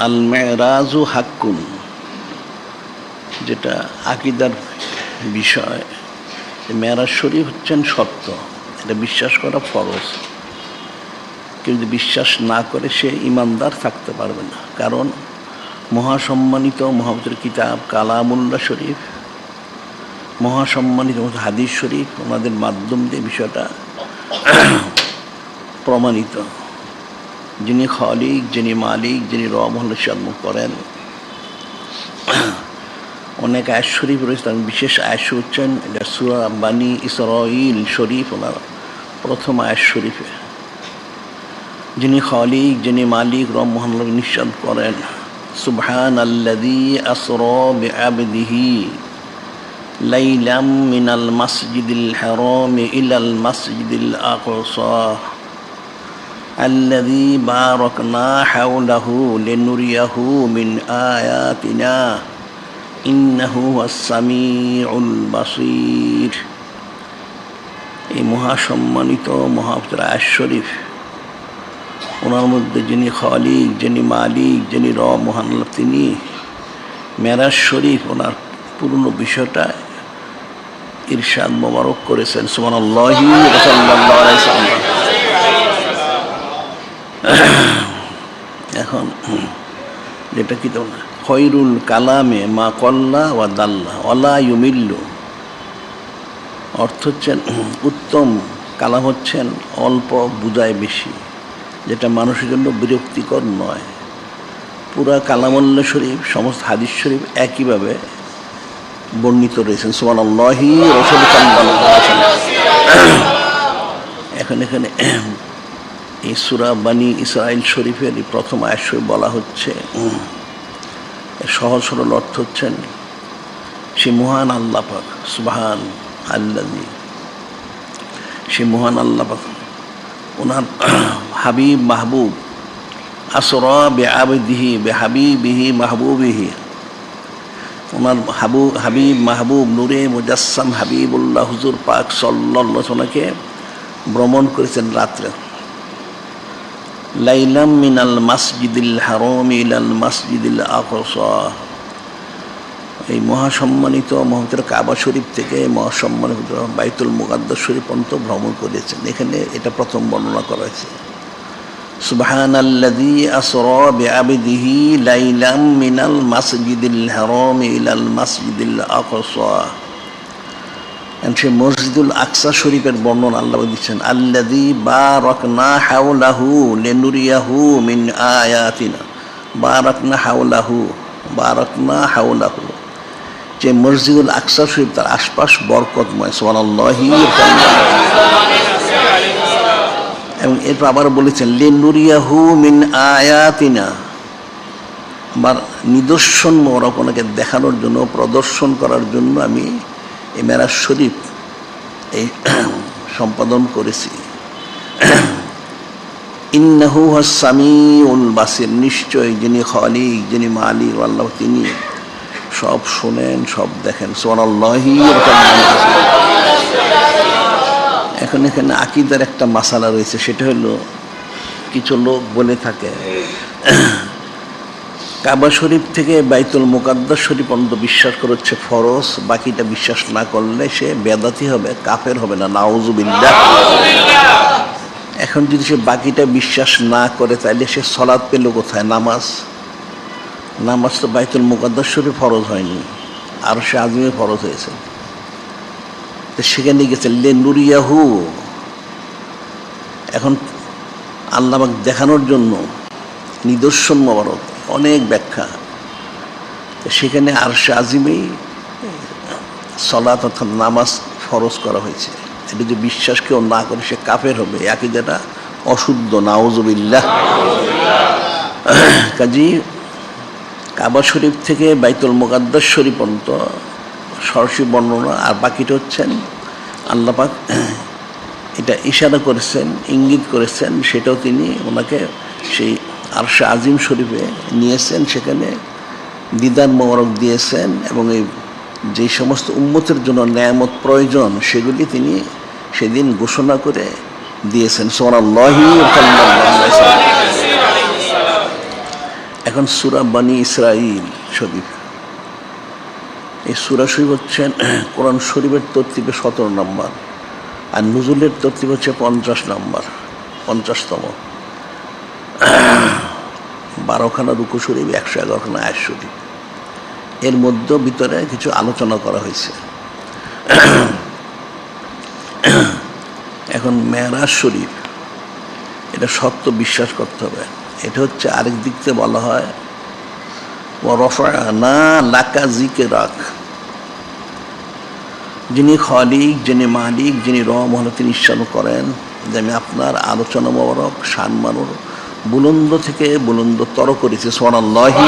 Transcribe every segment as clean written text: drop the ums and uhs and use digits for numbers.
আল মেরাজু হাক্কুন, যেটা আকিদার বিষয়। মেরাজ শরীফ হচ্ছেন সত্য, এটা বিশ্বাস করা ফরজ। কেউ যদি বিশ্বাস না করে সে ইমানদার থাকতে পারবে না। কারণ মহাসম্মানিত মহাপবিত্র কিতাব কালামুল্লাহ শরীফ, মহাসম্মানিত হাদিস শরীফ, ওনাদের মাধ্যম দিয়ে বিষয়টা প্রমাণিত। যিনি খালিক, যিনি মালিক, যিনি রব সাধন করেন। অনেক আয়াত শরীফ রয়েছে, তার বিশেষ আয়াত হচ্ছেন এটা সূরা বানী ইসরাঈল শরীফ, ওনার প্রথম আয়াত শরীফে যিনি খালিক, যিনি মালিক, রব মহান নিঃসাদ করেন। সুবহানাল্লাযী আসরা বিআবদিহি লাইলাম মিনাল মাসজিদিল হারাম ইলাল মাসজিদিল আকসা আল্লাযী বারাকনা হাওলাহু লিনুরিয়াহু মিন আয়াতিনা ইন্নাহু হুয়াস সামিউল বাসীর। এই মহাসম্মানিত মহাপবিত্র আয়াত শরীফ, ওনার মধ্যে যিনি খালিক, যিনি মালিক, যিনি রব মহান, তিনি মেরাজ শরীফ ওনার পুরনো বিষয়টা ইরশাদ মোবারক করেছেন। সুবহানাল্লাহি ওয়া সাল্লাল্লাহু আলাইহি ওয়াসাল্লাম। এখন যেটা কি তো খয়রুল কালামে মা কল্লা ওয়া দাল্লা ওয়ালা ইউমিল্লু, অর্থ হচ্ছেন উত্তম কালাম হচ্ছেন অল্প বুঝায় বেশি, যেটা মানুষের জন্য বিরক্তিকর নয়। পুরা কালামুল্লাহ শরীফ, সমস্ত হাদিস শরীফ একইভাবে বর্ণিত রয়েছেন। সুবহানাল্লাহি রাসূল সাল্লাল্লাহু আলাইহি ওয়াসাল্লাম। এখন এখানে এই সূরা বানী ইসরাঈল শরীফের প্রথম আয়াত শরীফ বলা হচ্ছে, সহজ সরল অর্থ হচ্ছেন সে মহান আল্লাহ পাক, সুবহান আল্লাযী, সে মহান আল্লাহ পাক ওনার হাবিব মাহবুব আসরা বিআবদিহি বিহাবিবিহি মাহবুবিহি, ওনার হাবিব মাহবুব নূরে মুজাসসাম হাবিবুল্লাহ হুজুর পাক সাল্লাল্লাহু আলাইহি ওয়াসাল্লামকে ভ্রমণ করেছেন রাত্রে। লাইলাম মিনাল মাসজিদিল হারাম ইলাল মাসজিদিল আকসা, এই মহাসম্মানিত মহাপবিত্র কাবা শরীফ থেকে মহাসম্মানিত বাইতুল মুকাদ্দাস শরীফ পর্যন্ত ভ্রমণ করেছেন। এখানে এটা প্রথম বর্ণনা করা হয়েছে। সুবহানাল্লাযী আসরা বিআবদিহি লাইলাম মিনাল মাসজিদিল হারাম ইলাল মাসজিদিল আকসা, সে মসজিদুল আকসা শরীফের বর্ণনা আল্লাহ দিচ্ছেন। আল্লাযী বারাকনা হাওলাহু লিনুরিয়াহু মিন আয়াতিনা, বারাকনা হাওলাহু, বারাকনা হাওলাহু, যে মসজিদুল আকসা শরীফ তার আশপাশ বরকতময়। সুবহানাল্লাহি। এবং এরপর আবার বলেছেন লিনুরিয়াহু মিন আয়াতিনা, আমার নিদর্শন ওনাকে দেখানোর জন্য, প্রদর্শন করার জন্য আমি এই মেরাজ শরীফ এই সম্পাদন করেছি। ইন্নাহু হুয়াস সামিউল বাসীর, নিশ্চয় যিনি খালিক, যিনি মালিক আল্লাহ, তিনি সব শোনেন, সব দেখেন। সুবহানাল্লাহি। এখন এখানে আকীদার একটা মাসালা রয়েছে, সেটা হলো কিছু লোক বলে থাকে কাবা শরীফ থেকে বাইতুল মুকাদ্দাস শরীফ পর্যন্ত বিশ্বাস করে হচ্ছে ফরজ, বাকিটা বিশ্বাস না করলে সে বেদাতি হবে, কাফের হবে না, নাউজুবিল্লাহ। এখন যদি সে বাকিটা বিশ্বাস না করে তাহলে সে সালাত পেল কোথায়? নামাজ। নামাজ তো বাইতুল মুকাদ্দাস শরীফ ফরজ হয়নি, আর সে আজমে ফরজ হয়েছে। তো সেখানে গেছে লিনুরিয়াহু, এখন আল্লাহ পাক দেখানোর জন্য নিদর্শন মোবারক, অনেক ব্যাখ্যা। সেখানে আরশে আজিমেই সালাত অর্থাৎ নামাজ ফরজ করা হয়েছে। এটা যে বিশ্বাস কেউ না করে সে কাফের হবে, আকীদাটা অশুদ্ধ, নাউজুবিল্লাহ। কাজী কাবা শরীফ থেকে বাইতুল মুকাদ্দাস শরীফ পর্যন্ত সরাসরি বর্ণনা, আর বাকিটা হচ্ছেন আল্লাহ পাক এটা ইশারা করেছেন, ইঙ্গিত করেছেন, সেটাও তিনি ওনাকে সেই আরশে আজিম শরীফে নিয়েছেন, সেখানে দিদার মোবারক দিয়েছেন, এবং এই যে সমস্ত উম্মতের জন্য নেয়ামত প্রয়োজন সেগুলি তিনি সেদিন ঘোষণা করে দিয়েছেন। সুবহানাল্লাহি। এখন সূরা বনী ইসরাঈল শরীফ, এই সূরা শরীফ হচ্ছেন কোরআন শরীফের তরতিবে 17 নম্বর, আর নুজুলের তরতিব হচ্ছে 50 নম্বর, 50তম। 12খানা রুকু শরীফ, 111খানা আয়াত শরীফ, এর মধ্যে ভিতরে কিছু আলোচনা করা হয়েছে। এখন মেরাজ শরীফ, এটা সত্য বিশ্বাস করতে হবে। এটা হচ্ছে আরেক দিক থেকে বলা হয় ওয়া রাফা'না লাকা যিকরাক, যিনি খালিক, যিনি মালিক, যিনি রব হলো, তিনি ইচ্ছানো করেন যে আমি আপনার আলোচনা মোবারক সম্মানর বুলন্দ থেকে বুলন্দতর করেছি। সুবহানাল্লাহি।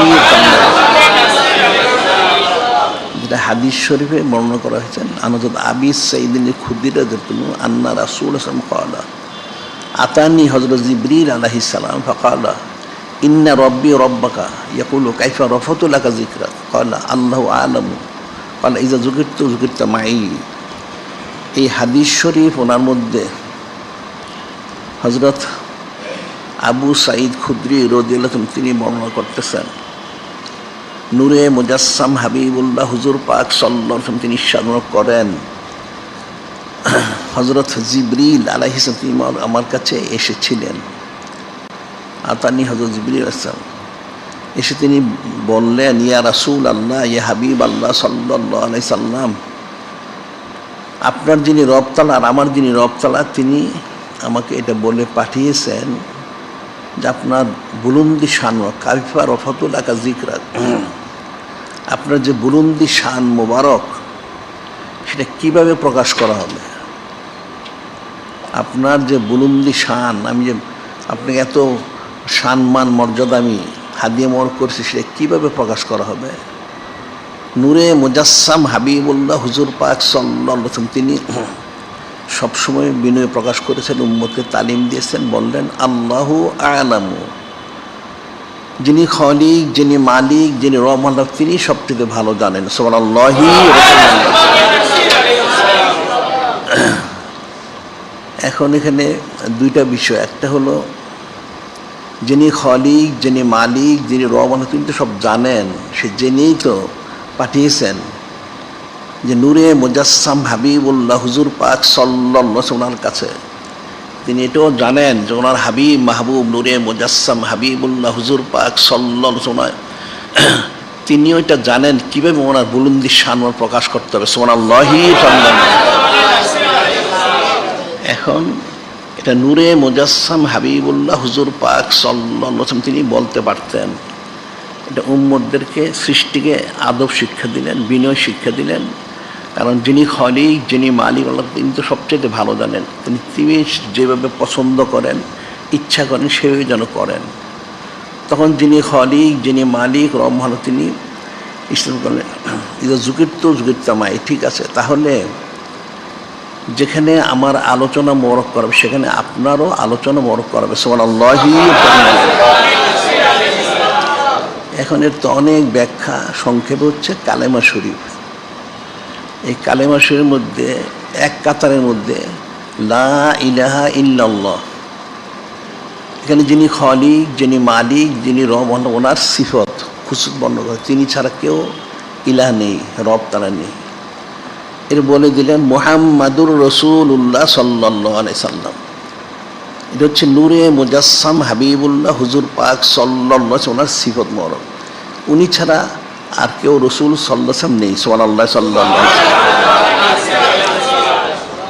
যেটা হাদিস শরীফে বর্ণনা করা হয়েছে, আনজাদ আবি সাইদিন খুদরি রাদিয়াল্লাহু আন্না রাসূল সাল্লাল্লাহু আলাইহি আতানি হযরত জিবরিল আলাইহিস সালাম ফাকালা ইন্না রাব্বি রাব্বাকা ইয়াকুলু কাইফা রাফাতু লাকা যিকরাক ক্বালা আল্লাহু আ'লামু ক্বালা ইযা যুকিরতু যুকিরতা মাই। এই হাদিস শরীফ ওনার মধ্যে হযরত আবু সাঈদ খুদরি রাদিয়াল্লাহু আনহু তিনি বর্ণনা করতেছেন, নূরে মুজাসসাম হাবিবুল্লাহ হুজুর পাক সাল্লাল্লাহু আলাইহি ওয়াসাল্লাম তিনি ইরশাদ করেন, হযরত জিবরিল আলাইহিস সালাম তিনি আমার কাছে এসেছিলেন। আতানি হযরত জিবরিল আলাইহিস সালাম এসে তিনি বললেন, ইয়া রাসূল আল্লাহ, ইয়া হাবিব আল্লাহ সাল্লাল্লাহু আলাইহি সাল্লাম, আপনার যিনি রব তাআলা আর আমার যিনি রব তাআলা, তিনি আমাকে এটা বলে পাঠিয়েছেন যে আপনার বুলন্দি শান কাইফা রাফাতু লাকা যিকরাক, আপনার যে বুলন্দি শান মোবারক সেটা কিভাবে প্রকাশ করা হবে। আপনার যে বুলন্দি শান, আমি যে আপনাকে এত সম্মান মর্যাদা আমি হাদিয়া মোর করছি, সেটা কীভাবে প্রকাশ করা হবে। নূরে মুজাসসাম হাবিবুল্লাহ হুজুর পাক সাল্লাল্লাহু আলাইহি ওয়াসাল্লাম তিনি সবসময় বিনয় প্রকাশ করেছেন, উম্মতকে তালিম দিয়েছেন, বললেন আল্লাহু আ'লামু, যিনি খালিক, যিনি মালিক, যিনি রব আল্লাহ, তিনি সবথেকে ভালো জানেন। সুবহানাল্লাহি। এখন এখানে দুইটা বিষয়, একটা হলো যিনি খালিক, যিনি মালিক, যিনি রব আল্লাহ, তিনি তো সব জানেন, সে জেনেই তো পাঠিয়েছেন যে নূরে মুজাসসাম হাবিবুল্লাহ হুজুর পাক সাল্লাল্লাহু আলাইহি ওয়াসাল্লামের কাছে। তিনি এটাও জানেন যে ওনার হাবিব মাহবুব নূরে মুজাসসাম হাবিবুল্লাহ হুজুর পাক সাল্লাল্লাহু আলাইহি ওয়াসাল্লাম, তিনিও এটা জানেন কীভাবে ওনার বুলন্দি শান প্রকাশ করতে হবে। সুবহানাল্লাহি। এখন এটা নূরে মুজাসসাম হাবিবুল্লাহ হুজুর পাক সাল্লাল্লাহু আলাইহি ওয়াসাল্লাম তিনি বলতে পারতেন। এটা উম্মতদেরকে সৃষ্টিকে আদব শিক্ষা দিলেন, বিনয় শিক্ষা দিলেন, কারণ যিনি খালিক, যিনি মালিক আল্লাহ, তিনি তো সবচেয়ে ভালো জানেন। তিনি যেভাবে পছন্দ করেন, ইচ্ছা করেন, সেভাবে যেন করেন। তখন যিনি খালিক, যিনি মালিক রব ভালো, তিনি ইসলাম করলেন ইদা যুকিরতু যুকিরতা মাই, ঠিক আছে, তাহলে যেখানে আমার আলোচনা মোবারক করাবে সেখানে আপনারও আলোচনা মোবারক করাবে। সুবহানাল্লাহি। এখন এর তো অনেক ব্যাখ্যা, সংক্ষেপে হচ্ছে কালেমা শরীফ। এই কালেমা শরীফের মধ্যে এক কাতারের মধ্যে লা ইলাহা ইল্লাল্লাহ, এখানে যিনি খালিক, যিনি মালিক, যিনি রব, ওনার সিফত খুসুস বর্ণনা করে, তিনি ছাড়া কেউ ইলাহ নেই, রব তারা নেই। এর বলে দিলেন মুহাম্মাদুর রাসূলুল্লাহ সাল্লাল্লাহু আলাইহি সাল্লাম, এটা হচ্ছে নূরে মুজাসসাম হাবিবুল্লাহ হুজুর পাক সাল্লাল্লাহু আলাইহি ওনার সিফত মোবারক, উনি ছাড়া আর কেউ রসুল সাল্লাল্লাহু আলাইহি ওয়াসাল্লাম নেই। সুবহানাল্লাহ। সাল্লাল্লাহু আলাইহি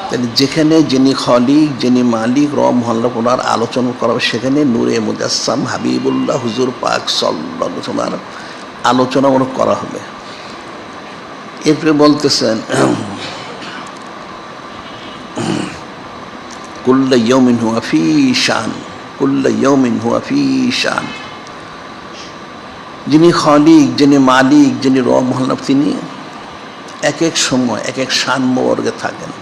তাহলে যেখানে যিনি খালিক, যিনি মালিক রব মহল্লা ওনার আলোচনা করা হবে, সেখানে নূরে মুজাসসাম হাবিবুল্লাহ হুজুর পাক সাল্লাল্লাহু আলাইহি ওনার আলোচনা করা হবে। এরপরে বলতেছেন কুল্লু ইয়াউমিন হুয়া ফী শান, কুল্লু ইয়াউমিন হুয়া ফী শান, যিনি খালিক, যিনি মালিক, যিনি রব মহল্লা, তিনি এক এক সময় এক এক শান মোবারকে থাকেন।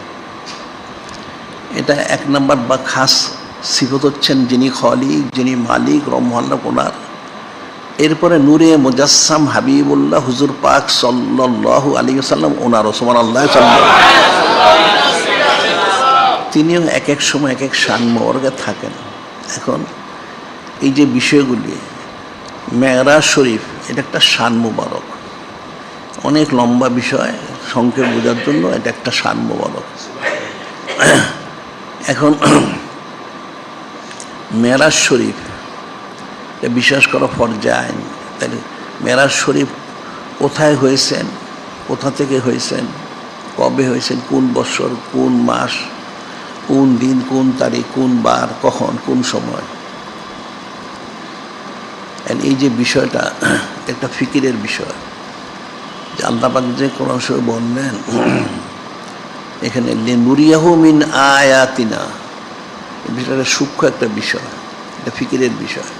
এটা এক নম্বর বা খাস সিফত হচ্ছেন যিনি খালিক, যিনি মালিক রব মহল্লা ওনার। এরপরে নূরে মুজাসসাম হাবিবুল্লাহ হুজুর পাক সাল্লাল্লাহু আলাইহি ওয়াসাল্লাম ওনারও। সুবহানাল্লাহ। তিনিও এক এক সময় এক এক শান মোবারকে থাকেন। এখন এই যে বিষয়গুলি মেরাজ শরীফ এটা একটা শান মুবারক, অনেক লম্বা বিষয়, সংক্ষেপ বোঝার জন্য এটা একটা শান মুবারক। এখন মেরাজ শরীফ বিশ্বাস করা ফরজে আইন। তাহলে মেরাজ শরীফ কোথায় হয়েছেন, কোথা থেকে হয়েছেন, কবে হয়েছেন, কোন বছর, কোন মাস, কোন দিন, কোন তারিখ, কোন বার, কখন, কোন সময়, এই যে বিষয়টা একটা ফিকিরের বিষয়। যে আল্লাহ পাক যে কোরআন শরীফে বললেন এখানে লিনুরিয়াহু মিন আয়াতিনা, এই বিষয়টা সূক্ষ্ম একটা বিষয়, এটা ফিকিরের বিষয়।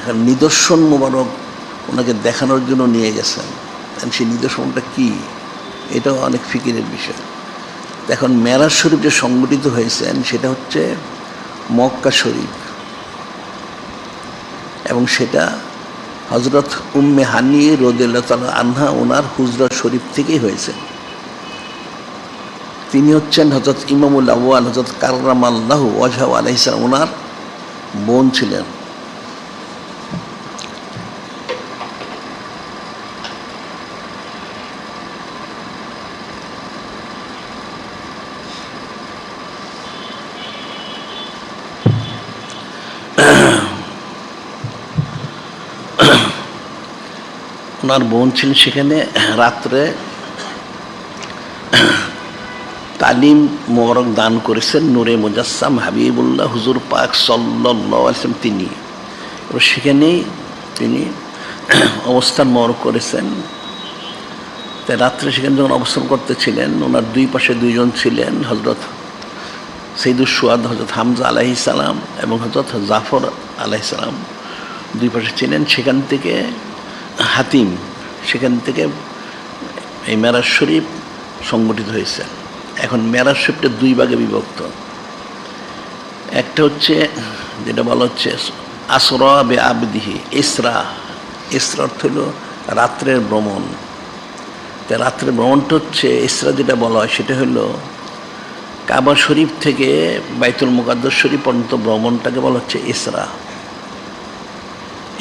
কারণ নিদর্শন মোবারক ওনাকে দেখানোর জন্য নিয়ে গেছেন, সেই নিদর্শনটা কি, এটাও অনেক ফিকিরের বিষয়। এখন মেরাজ শরীফ যে সংগঠিত হয়েছেন সেটা হচ্ছে মক্কা শরীফ, এবং সেটা হজরত উম্মে হানি রাদিয়াল্লাহু তাআলা আনহা ওনার হুজরা শরীফ থেকেই হয়েছে। তিনি হচ্ছেন হজরত ইমামুল আউয়াল হজরত কাররামাল্লাহু ওয়াজহাহু আলাইহিস সালাম, ওনার বোন ছিলেন। ওনার বোন ছিলেন সেখানে। রাত্রে তালিম মোবারক দান করেছেন নূরে মুজাসসাম হাবিবুল্লাহ হুজুর পাক সাল্লাল্লাহু আলাইহি ওয়াসাল্লাম। তিনি সেখানেই তিনি অবস্থান মোবারক করেছেন। তাই রাত্রে সেখানে যখন অবস্থান করতেছিলেন, ওনার দুই পাশে দুইজন ছিলেন, হজরত সৈয়দুস শুহাদা হজরত হামজা আলাইহিস সালাম এবং হজরত জাফর আলাইহিস সালাম দুই পাশে ছিলেন। সেখান থেকে হাতিম, সেখান থেকে এই মেরাজ শরীফ সংগঠিত হয়েছে। এখন মেরাজ শরীফটা দুই ভাগে বিভক্ত। একটা হচ্ছে যেটা বলা হচ্ছে আসরা বে আবদিহি, ইসরা। ইসরা অর্থ হলো রাত্রের ভ্রমণ। তাই রাত্রের ভ্রমণটা হচ্ছে ইসরা, যেটা বলা হয় সেটা হলো কাবা শরীফ থেকে বাইতুল মুকাদ্দাস শরীফ পর্যন্ত ভ্রমণটাকে বলা হচ্ছে ইসরা।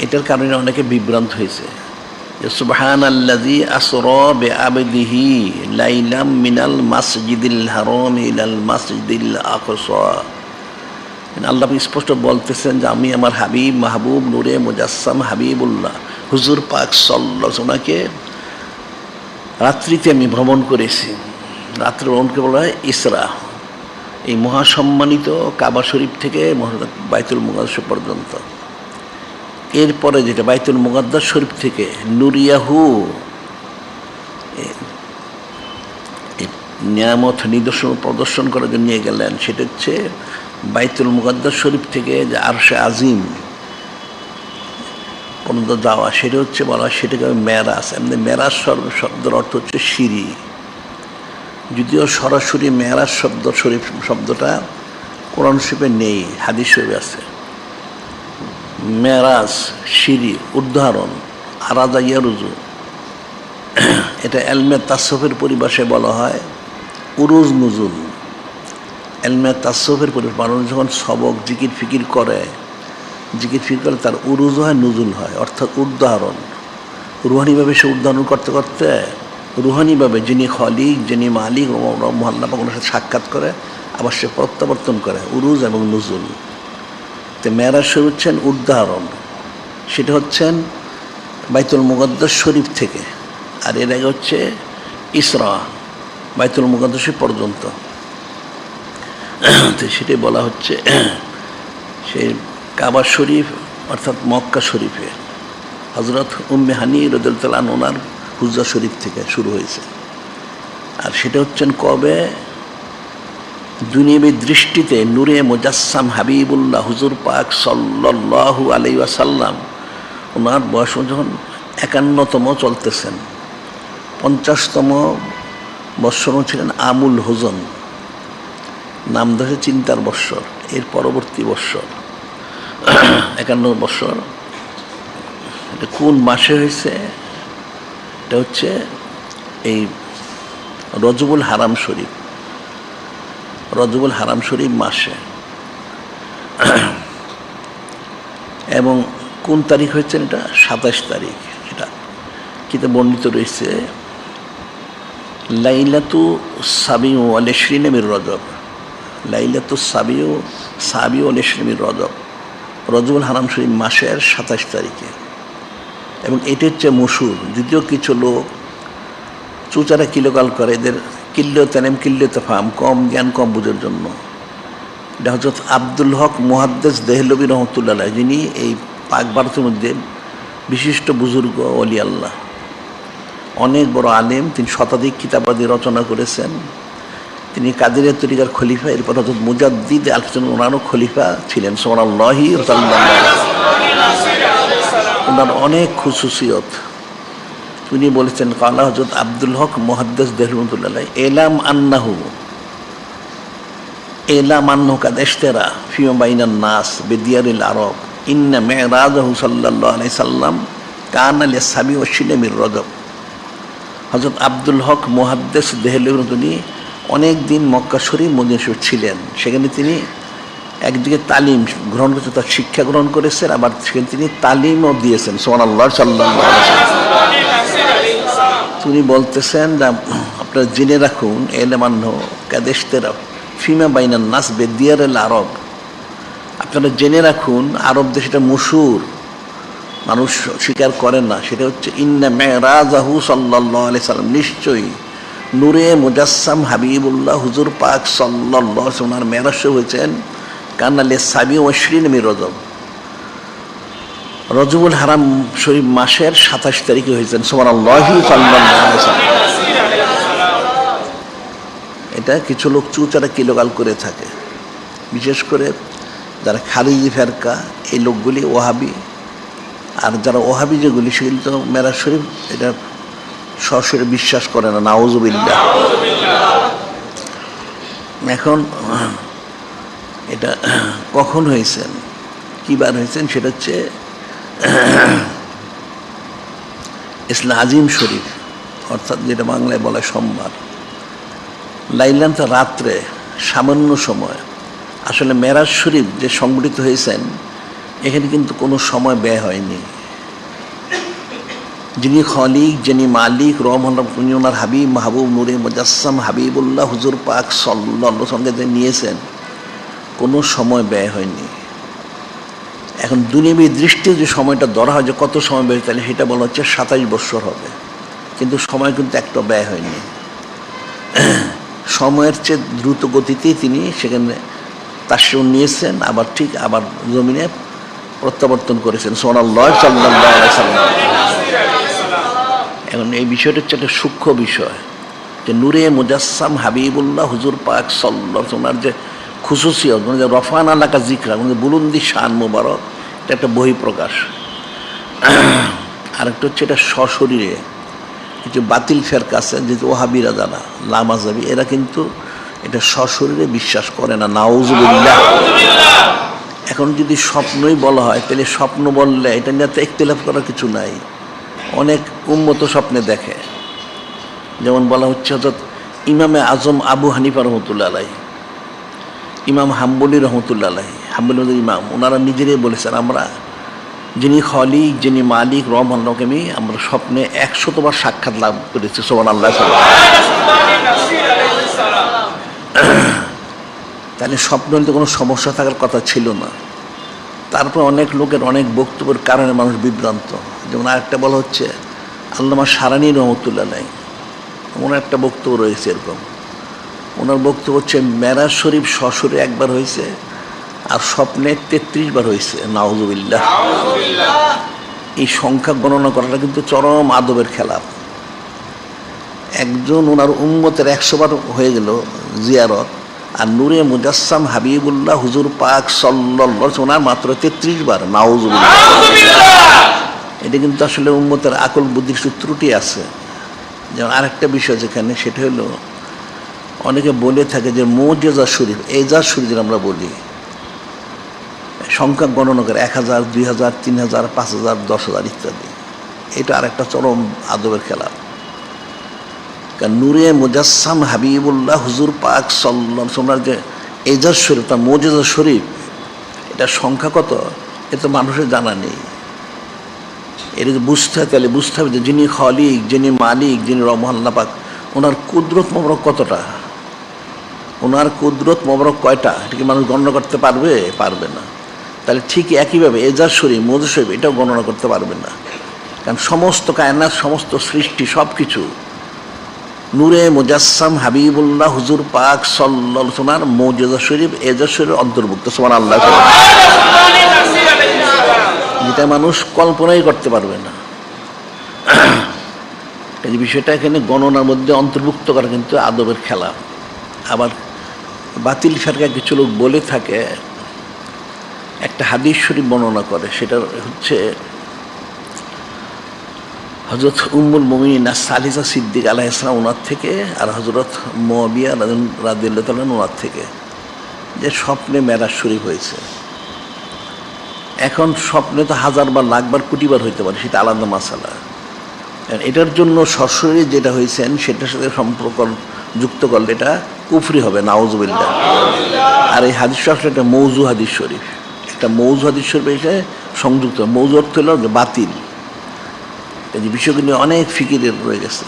এটার কারণে অনেকে বিভ্রান্ত হয়েছে যে সুবহানাল্লাযী আসরা বিআবদিহি লাইলাম মিনাল মাসজিদিল হারাম ইলাল মাসজিদিল আকসা। আল্লাহ স্পষ্ট বলতেছেন যে আমি আমার হাবিব মাহবুব নূরে মুজাসসাম হাবিবুল্লাহ হুজুর পাক সাল্লাল্লাহু আলাইহি ওয়াসাল্লামকে রাত্রিতে আমি ভ্রমণ করেছি। রাত্রে ভ্রমণকে বলা হয় ইসরা। এই মহাসম্মানিত কাবা শরীফ থেকে বাইতুল মুকাদ্দাস পর্যন্ত। এরপরে যেটা বাইতুল মুকাদ্দাস শরীফ থেকে নুরিয়াহু নিয়ামত নিদর্শন প্রদর্শন করার জন্য নিয়ে গেলেন, সেটা হচ্ছে বাইতুল মুকাদ্দাস শরীফ থেকে যে আরশে আজিম পর্যন্ত যাওয়া, সেটা হচ্ছে বলা হয় সেটাকে মেরাজ। এমনি মেরাজ শব্দের অর্থ হচ্ছে সিঁড়ি, যদিও সরাসরি মেরাজ শব্দটা কোরআন শরীফে নেই, হাদিস শরীফে আছে। মেরাজ সিঁড়ি, উদাহরণ আরাদা ইয়ারুজু, এটা এলমে তাসফের পরিভাষায় বলা হয় উরুজ নুজুল। এলমে তাসফের পরিভাষা মানুষ যখন সবক জিকির ফিকির করে তার উরুজ হয়, নুজুল হয়, অর্থাৎ উদাহরণ। রুহানিভাবে সে উদাহরণ করতে করতে রুহানিভাবে যিনি খলিক, যিনি মালিক মহাল্লা পাক ওনার সাথে সাক্ষাৎ করে, আবার সে প্রত্যাবর্তন করে, উরুজ এবং নুজুল। তো মেরাজ শরীফ হচ্ছেন উদাহরণ, সেটা হচ্ছেন বাইতুল মুকাদ্দাস শরীফ থেকে। আর এর আগে হচ্ছে ইসরা, বাইতুল মুকাদ্দাস পর্যন্ত। তো সেটাই বলা হচ্ছে সেই কাবা শরীফ অর্থাৎ মক্কা শরীফে হজরত উম্মে হানি রাদিয়াল্লাহু তাআলা ওনার হুজরা শরীফ থেকে শুরু হয়েছে। আর সেটা হচ্ছেন কবে? দুনিয়াবী দৃষ্টিতে নূরে মুজাসসাম হাবিবুল্লাহ হুজুর পাক সাল্লাল্লাহু আলাইহি ওয়াসাল্লাম ওনার বয়স যখন 51তম চলতেছেন, 50তম বৎসরও ছিলেন আমুল হুজন, নাম ধরে চিন্তার বৎসর। এর পরবর্তী বৎসর 51 বৎসর। এটা কোন মাসে হয়েছে? এটা হচ্ছে এই রজবুল হারাম শরীফ, রজবুল হারাম শরীফ মাসে। এবং কোন তারিখ হয়েছে? এটা 27 তারিখ। এটা কিতাবে বর্ণিত রয়েছে লাইলাতু সাবিউ ওয়াল ইশরিনা মির রজব, লাইলাতু সাবিউ ওয়াল ইশরিনা মির রজব, রজবুল হারাম শরীফ মাসের 27 তারিখে। এবং এটি হচ্ছে মশহুর। যদিও কিছু লোক চুচারা কিলোকাল করে, এদের কিল্লো তানেম কিল্লো তাফাম, কম জ্ঞান কম বুঝার জন্য। এটা হজরত আব্দুল হক মুহাদ্দিস দেহলভী রহমতুল্লাহ, যিনি এই পাক ভারতের মধ্যে বিশিষ্ট বুজুর্গ ওলি আল্লাহ, অনেক বড় আলেম। তিনি শতাধিক কিতাবাদি রচনা করেছেন। তিনি কাদেরিয়া তরিকার খলিফা, এরপর হজরত মুজাদ্দিদ আল-হাসান ওনারও খলিফা ছিলেন। সুবহানাল্লাহি ওনার অনেক খুসুসিয়ত। তিনি বলেছেন কালা হজরত আব্দুল হক মুহাদ্দিস দেহলভী রহমতুল্লাহ, এলাম আন্নাহু কাদ ইশতারা ফিমা বাইনান নাস বিদিয়ারিল আরব ইন্না মি'রাজাহু সাল্লাল্লাহু আলাইহি সাল্লাম কানা লিসাবি ওয়া ইশরিনা মির রজব। হযরত আব্দুল হক মুহাদ্দিস দেহলভী তিনি অনেক দিন মক্কা শরীফ মদিনা শরীফ ছিলেন। সেখানে তিনি একদিকে তালিম গ্রহণ করেছেন, তার শিক্ষা গ্রহণ করেছেন, আবার সেখানে তিনি তালিমও দিয়েছেন। সুবহানাল্লাহ সাল্লাল্লাহু আলাইহি ওয়াসাল্লাম। তিনি বলতেছেন যে আপনারা জেনে রাখুন এলাম আন্নাহু কাদ ইশতারা ফিমা বাইনান নাস বিদিয়ারিল আরব, আপনারা জেনে রাখুন আরব দেশটা মশহুর, মানুষ স্বীকার করেন না। সেটা হচ্ছে ইন্না মি'রাজাহু সাল্লাল্লাহু আলাইহি সাল্লাম, নিশ্চয়ই নূরে মুজাসসাম হাবিবুল্লাহ হুজুর পাক সাল্লাল্লাহু আলাইহি ওয়াসাল্লাম মেরাজ হয়েছেন কানা লিসাবি ওয়া ইশরিনা মির রজব, রজবুল হারাম শরীফ মাসের 27 তারিখে হয়েছেন। সুবহানাল্লাহি সাল্লাল্লাহু আলাইহি ওয়াসাল্লাম। এটা কিছু লোক চুচারা কিলোকাল করে থাকে, বিশেষ করে যারা খারিজি ফেরকা, এই লোকগুলি ওহাবি। আর যারা ওহাবি যেগুলি, সেগুলি তো মেরাজ শরীফ এটা সরাসরি বিশ্বাস করে না, নাউজুবিল্লাহ। এখন এটা কখন হয়েছেন, কী বার হয়েছেন, সেটা হচ্ছে ইসলাম আজিম শরীফ, অর্থাৎ যেটা বাংলায় বলে সোমবার। লাইলান্ত রাত্রে সামান্য সময়। আসলে মেরাজ শরীফ যে সংগঠিত হয়েছেন, এখানে কিন্তু কোনো সময় ব্যয় হয়নি। যিনি খলিক, যিনি মালিক, রহমান ওনার হাবিব মাহবুব নূরে মুজাসসাম হাবিবুল্লাহ হুজুর পাক সাল্লাল্লাহু আলাইহি ওয়াসাল্লাম যে নিয়েছেন, কোনো সময় ব্যয় হয়নি। এখন দুনিয়াবী দৃষ্টিতে যে সময়টা ধরা হয় যে কত সময় ব্যয়, তাহলে সেটা বলা হচ্ছে 27 বৎসর হবে, কিন্তু সময় কিন্তু একটা ব্যয় হয়নি। সময়ের চেয়ে দ্রুত গতিতেই তিনি সেখানে তাশরীফ নিয়েছেন, আবার জমিনে প্রত্যাবর্তন করেছেন। সুবহানাল্লাহ সাল্লাল্লাহু আলাইহি ওয়াসাল্লাম। এখন এই বিষয়টা হচ্ছে একটা সূক্ষ্ম বিষয়, যে নূরে মুজাসসাম হাবিবুল্লাহ হুজুর পাক সাল্লাল্লাহু আলাইহি ওয়াসাল্লাম যে খুসুসিয়ত, মানে যে রফানা লাকা যিকরা, মানে বুলন্দি শান মুবারক, এটা একটা বহিঃপ্রকাশ। আরেকটা হচ্ছে এটা সশরীরে। কিছু বাতিল ফেরকা আছে, যেহেতু ওহাবিরা যারা লামাজাবি, এরা কিন্তু এটা সশরীরে বিশ্বাস করে না, নাউজুবিল্লাহ। এখন যদি স্বপ্নই বলা হয়, তাহলে স্বপ্ন বললে এটা নিয়ে তো ইখতিলাফ করার কিছু নাই। অনেক উম্মত স্বপ্নে দেখে, যেমন বলা হচ্ছে হযরত ইমামে আজম আবু হানিফা রহমতুল্লাহ আলাইহি, ইমাম হাম্বলি রহমতুল্লাহ আলাইহি, হাম্বলি ইমাম, ওনারা নিজেরাই বলেছেন আমরা যিনি খলিক, যিনি মালিক, রহমান রহিম, আমরা স্বপ্নে 100বার সাক্ষাৎ লাভ করেছি। সুবহানাল্লাহ। তাহলে স্বপ্ন নিতে কোনো সমস্যা থাকার কথা ছিল না। তারপর অনেক লোকের অনেক বক্তব্যের কারণে মানুষ বিভ্রান্ত। যেমন আরেকটা বলা হচ্ছে আল্লামা সারানী রহমতুল্লাহ আলাইহি, ওনার একটা বক্তব্য রয়েছে এরকম। ওনার বক্তব্য হচ্ছে মেরাজ শরীফ সশরীরে একবার হয়েছে, আর স্বপ্নে 33 বার হয়েছে। নাউজুবিল্লাহ। এই সংখ্যা গণনা করাটা কিন্তু চরম আদবের খেলাফ। একজন ওনার উম্মতের 100 বার হয়ে গেল জিয়ারত, আর নূরে মুজাসসাম হাবিবুল্লাহ হুজুর পাক সাল্লাল্লাহু আলাইহি ওয়াসাল্লাম ওনার মাত্র 33 বার। নাউজুবিল্লাহ। এটা কিন্তু আসলে উম্মতের আকল বুদ্ধির ত্রুটি আছে। যেমন আরেকটা বিষয় যেখানে, সেটা হলো অনেকে বলে থাকে যে মুজিজা শরীফ, এজাজ শরীফ যেটা আমরা বলি, সংখ্যা গণনা করে 1000, 2000, 3000, 5000, 10000 ইত্যাদি। এটা আরেকটা চরম আদবের খেলা। কারণ নূরে মুজাসসাম হাবিবুল্লাহ হুজুর পাক সাল্লাল্লাহু আলাইহি ওয়াসাল্লাম যে এজাজ শরীফ, তার মুজিজা শরীফ, এটা সংখ্যা কত, এ তো মানুষের জানা নেই। এটা যদি বুঝতে হয় তাহলে বুঝতে হবে যে যিনি খালিক, যিনি মালিক, যিনি আল্লাহ পাক, ওনার কুদরত মোবারক কতটা, ওনার কুদরত মোবারক কয়টা, এটা কি মানুষ গণনা করতে পারবে? পারবে না। তাহলে ঠিক একইভাবে এজাজ শরীফ, মওজুদ শরীফ এটাও গণনা করতে পারবে না। কারণ সমস্ত কায়নাত, সমস্ত সৃষ্টি, সব কিছু নূরে মুজাসসাম হাবিবুল্লাহ হুজুর পাক সাল্লাল্লাহু আলাইহি ওয়াসাল্লাম মওজুদ শরীফ, এজাজ শরীফের অন্তর্ভুক্ত। সুবহানাল্লাহ, যেটা মানুষ কল্পনাই করতে পারবে না। এই বিষয়টা এখানে গণনার মধ্যে অন্তর্ভুক্ত করা কিন্তু আদবের খেলা। আবার বাতিল ফেরকা কিছু লোক বলে থাকে, একটা হাদিস শরীফ বর্ণনা করে, সেটা হচ্ছে হযরত উম্মুল মুমিনিন সালিসা সিদ্দিক আলাইহিস সালাম ওনার থেকে, আর হযরত মুআবিয়া রাদিয়াল্লাহু তাআলা ওনার থেকে, যে স্বপ্নে মেরাজ শরীফ হয়েছে। এখন স্বপ্নে তো হাজারবার, লাখবার, কোটিবার হইতে পারে, সেটা আলাদা মাসালা। এটার জন্য সরাসরি যেটা হয়েছেন সেটার সাথে সম্পর্ক যুক্ত করলে এটা কুফরি হবে, নাউজুবিল্লাহ। আর এই হাদিস শরীফ একটা মৌজু হাদিস শরীফ, একটা মৌজু হাদিস শরীফ এসে সংযুক্ত। মৌজু অর্থ হলো যে বাতিল। এই বিষয়গুলো নিয়ে অনেক ফিকিরের রয়ে গেছে।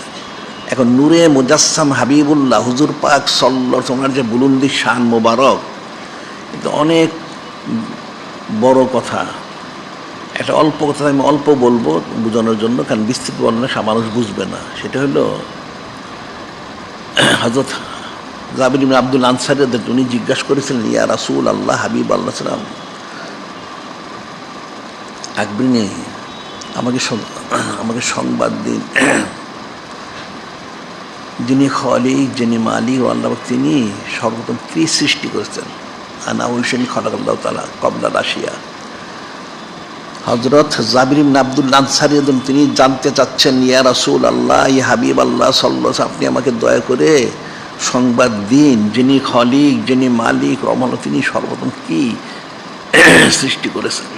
এখন নূরে মুজাসসাম হাবিবুল্লাহ হুজুর পাক সাল্লাল্লাহু আলাইহি ওয়াসাল্লামের যে বুলন্দি শান মোবারক, কিন্তু অনেক বড় কথা। একটা অল্প কথা আমি অল্প বলবো বোঝানোর জন্য, কারণ বিস্তৃত বর্ণনা মানুষ বুঝবে না। সেটা হলো হযরত জাবির ইবনে আব্দুল্লাহ আনসারী, উনি জিজ্ঞাসা করেছিলেন, ইয়া রাসূল আল্লাহ, হাবিব আল্লাহ সাল্লাম, আকবরিনি, আমাকে সংবাদ দিন, যিনি খালিক, যিনি মালিক আল্লাহ, তিনি সর্বপ্রথম কি সৃষ্টি করেছেন? আনা উলশানি খালাকাল্লাহু তাআলা ক্বাবলা রাশিয়া। হযরত জাবির ইবনে আব্দুল্লাহ আনসারী তিনি জানতে চাচ্ছেন, ইয়া রাসূল আল্লাহ, ইয়া হাবিব আল্লাহ সাল্লাল্লাহু আলাইহি, আপনি আমাকে দয়া করে সংবাদ দিন, যিনি খালিক, যিনি মালিক রহমান, তিনি সর্বপ্রথম কি সৃষ্টি করেছেন?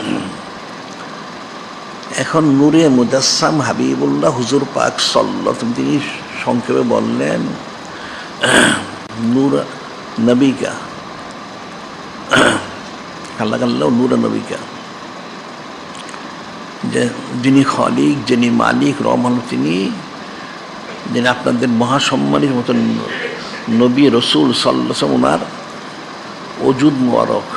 এখন নূরে মুজাসসাম হাবিবুল্লাহ হুজুর পাক সাল্লাল্লাহু আলাইহি, তিনি সংক্ষেপে বললেন, নূর নবিকা খালাকাল্লাহু নূর নবিকা, যে যিনি খালিক, যিনি মালিক রহমান, তিনি যিনি আপনাদের মহাসম্মানের মতন নবী রসুল সাল্লাল্লাহু আলাইহি ওয়াসাল্লাম, ওনার ওজুদ মুবারক,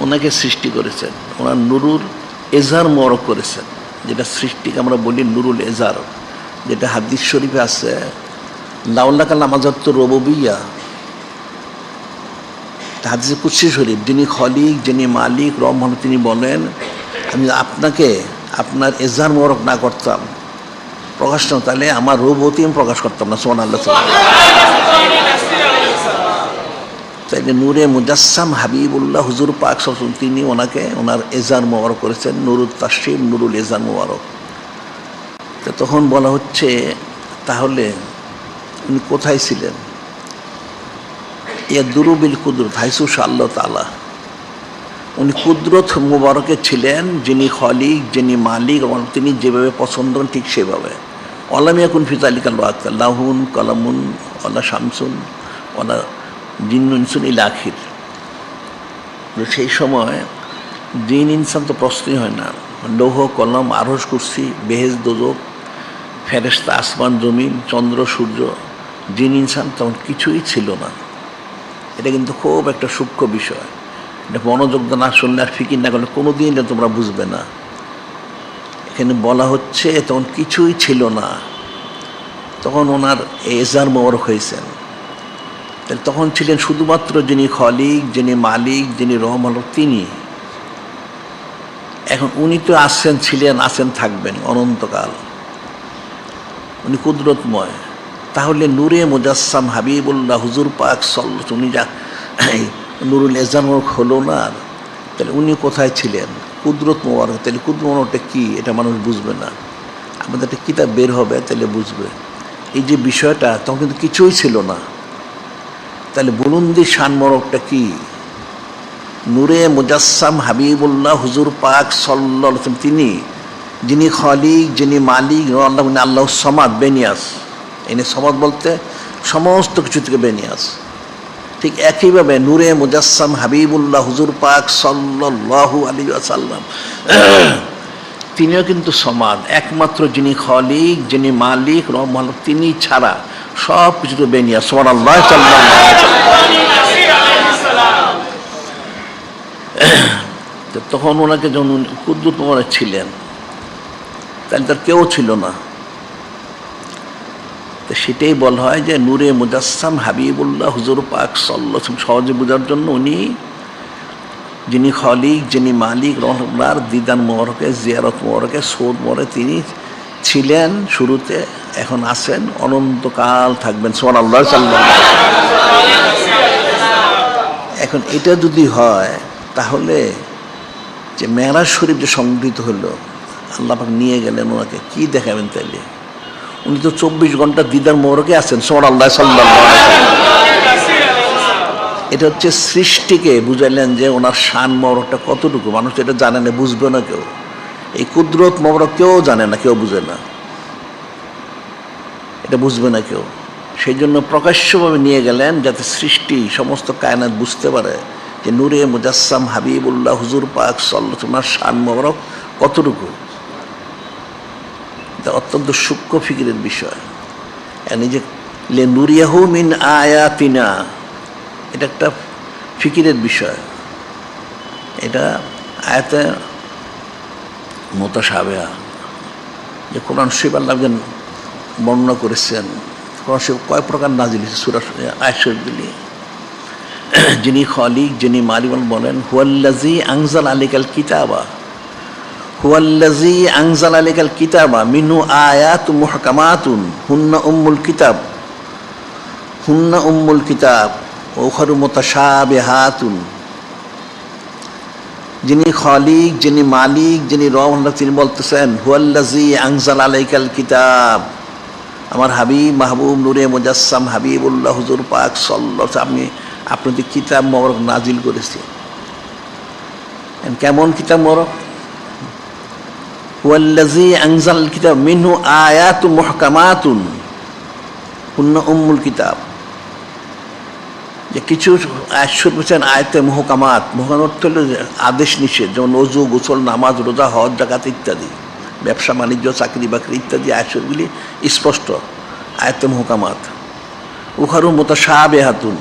ওনাকে সৃষ্টি করেছেন, ওনার নুরুল এজার মুবারক করেছেন, যেটা সৃষ্টিকে আমরা বলি নুরুল এজার, যেটা হাদিস শরীফে আছে, লাউলাকা লামাযাতু রুবুবিয়্যাহ, হাদিসে কুদসি শরীফ, যিনি খালিক, যিনি মালিক রহমান, তিনি বলেন, আমি আপনাকে আপনার এজার মুবারক না করতাম, প্রকাশ না, তাহলে আমার রূপবতী আমি প্রকাশ করতাম না। সুবহানাল্লাহ। তাইলে নূরে মুজাসসাম হাবিবুল্লাহ হুজুর পাক সাল্লাল্লাহু আলাইহি ওয়াসাল্লাম, তিনি ওনাকে ওনার এজার মুবারক করেছেন, নুরুল তাশরিফ, নুরুল এজার মুবারক। তো তখন বলা হচ্ছে, তাহলে উনি কোথায় ছিলেন? ইয়াদুরু বিল কুদরত হাইসু শাআল্লাহু তাআলা, উনি কুদরত মুবারকে ছিলেন, যিনি খালিক, যিনি মালিক, তিনি যেভাবে পছন্দ করেন ঠিক সেভাবে। ওয়ালাম ইয়াকুন ফি যালিকাল ওয়াক্ত লাহুন কলামুন ওয়ালা শামসুন ওয়ালা জিন্নুন ইনসুন ইলা আখির। সেই সময় জিন ইনসান তো প্রশ্নই হয় না, লৌহ কলম, আরশ, কুরসি, বেহেশত, দোজখ, ফেরেশতা, আসমান জমিন, চন্দ্র সূর্য, জিন ইনসান তখন কিছুই ছিল না। এটা কিন্তু খুব একটা সূক্ষ্ম বিষয়। এটা মনোযোগ না শুনলে আর ফিকির না করলে কোনো দিন এটা তোমরা বুঝবে না। এখানে বলা হচ্ছে তখন কিছুই ছিল না, তখন ওনার এজার মোবারক হয়েছেন। তখন ছিলেন শুধুমাত্র যিনি খালিক, যিনি মালিক, যিনি রহমান, তিনি। এখন উনি তো আসছেন, ছিলেন, আছেন, থাকবেন অনন্তকাল, উনি কুদরতময়। তাহলে নূরে মুজাসসাম হাবিবুল্লাহ হুজুর পাক সাল্লাল্লাহু আলাইহি ওয়াসাল্লাম, উনি যা নুরুল এজার মোবারক হলো না, তাহলে উনি কোথায় ছিলেন? কুদরত মোবারক। তাহলে কুদরত মোবারকটা কী, এটা মানুষ বুঝবে না। আমাদের একটা কিতাব বের হবে, তাহলে বুঝবে। এই যে বিষয়টা, তখন কিন্তু কিছুই ছিল না। তাহলে বুলন্দি শান মোবারকটা কি? নূরে মুজাসসাম হাবিবুল্লাহ হুজুর পাক সাল্লাল্লাহু আলাইহি ওয়াসাল্লাম, তিনি যিনি খালিক, যিনি মালিক আল্লাহ, আল্লাহ সমাদ, বেনিয়াস। এনে সমাদ বলতে সমস্ত কিছু থেকে বেনিয়াস। ঠিক একইভাবে নূরে মুজাসসাম হাবিবুল্লাহ হুজুর পাক সাল্লাল্লাহু আলাইহি ওয়াসাল্লাম, তিনিও কিন্তু সমাদ, একমাত্র যিনি খলিক, যিনি মালিক, রহমান, তিনি ছাড়া সব কিছু তো বেনিয়া। সুবহানাল্লাহ, তখন ওনাকে যখন কুদ্দুস মোবারক ছিলেন, তাহলে তার কেউ ছিল না। তো সেটাই বলা হয় যে নূরে মুজাসসাম হাবিবুল্লাহ হুজুর পাক সাল্লাল্লাহু আলাইহি ওয়াসাল্লাম, সহজে বোঝার জন্য উনি যিনি খলিক, যিনি মালিক, রহমার দিদান মোবারকে, জিয়ারত মোবারকে, সৌদ মোবারকে তিনি ছিলেন শুরুতে, এখন আছেন, অনন্তকাল থাকবেন। সুবহানাল্লাহ, সাল্লাল্লাহু আলাইহি ওয়াসাল্লাম। এখন এটা যদি হয় তাহলে যে মেরাজ শরীফ যে সংগৃহীত হলো, আল্লাহ পাক নিয়ে গেলেন ওনাকে, কি দেখাবেন তাইলে? উনি তো 24 ঘন্টা দিদার মোবারকে আছেন। সুবহানাল্লাহ, সাল্লাল্লাহু আলাইহি ওয়াসাল্লাম। এটা হচ্ছে সৃষ্টিকে বুঝাইলেন যে ওনার শান মোবারকটা কতটুকু, মানুষ এটা জানে না, বুঝবে না কেউ। এই কুদরত মোবারক কেউ জানে না, কেউ বুঝে না, এটা বুঝবে না কেউ। সেই জন্য প্রকাশ্যভাবে নিয়ে গেলেন যাতে সৃষ্টি সমস্ত কায়নাত বুঝতে পারে যে নূরে মুজাসসাম হাবিবুল্লাহ হুজুর পাক সাল্লাল্লাহু আলাইহি ওয়াসাল্লাম শান মোবারক কতটুকু। এটা অত্যন্ত সূক্ষ্ম ফিকিরের বিষয়। এই যে লে নুরিয়াহু মিন আয়াতিনা, এটা একটা ফিকিরের বিষয়। এটা আয়াতে মুতাশাবিহা, যে কোরআন শরীফ আল্লাহ বর্ণনা করেছেন। কোরআন শরীফ কয় প্রকার নাজিল হয়েছে, সূরা আয়াত শরীফগুলি। যিনি খলিক, যিনি মালিক বলেন হুয়াল্লাযী আনজালা আলাইকাল কিতাবা, হুয়াল্লাযী আনজালা আলাইকাল কিতাবা মিনহু আয়াতুম মুহকামাতুন হুন্না উম্মুল কিতাব, হুন্না উম্মুল কিতাব ওখারু মুতাশাবিহাতুন। যিনি খলিক, যিনি মালিক, যিনি রহমান, তিনি বলতেছেন হুয়াল্লাযী আনজালা আলাইকাল কিতাব, আমার হাবিব মাহবুব নূরে মুজাসসাম হাবিবুল্লাহ হুজুর পাক সাল্লাল্লাহু আলাইহি ওয়াসাল্লাম, আপনি কিতাব মোবারক নাজিল করেছেন। কেমন কিতাব মোবারক? হুয়াল্লাযী আনজালাল কিতাব মিনহু আয়াতুম মুহকামাতুন হুন্না উম্মুল কিতাব। যে কিছু আয়াত আয়াতে মুহকামাত, মুহকামাত হল আদেশ নিষেধ, যেমন ওযু, গোসল, নামাজ, রোজা, হজ, যাকাত ইত্যাদি, ব্যবসা বাণিজ্য, চাকরি বাকরি ইত্যাদি আয়াতগুলি স্পষ্ট আয়াতে মুহকামাত। উখারু মুতাশাবিহাতুন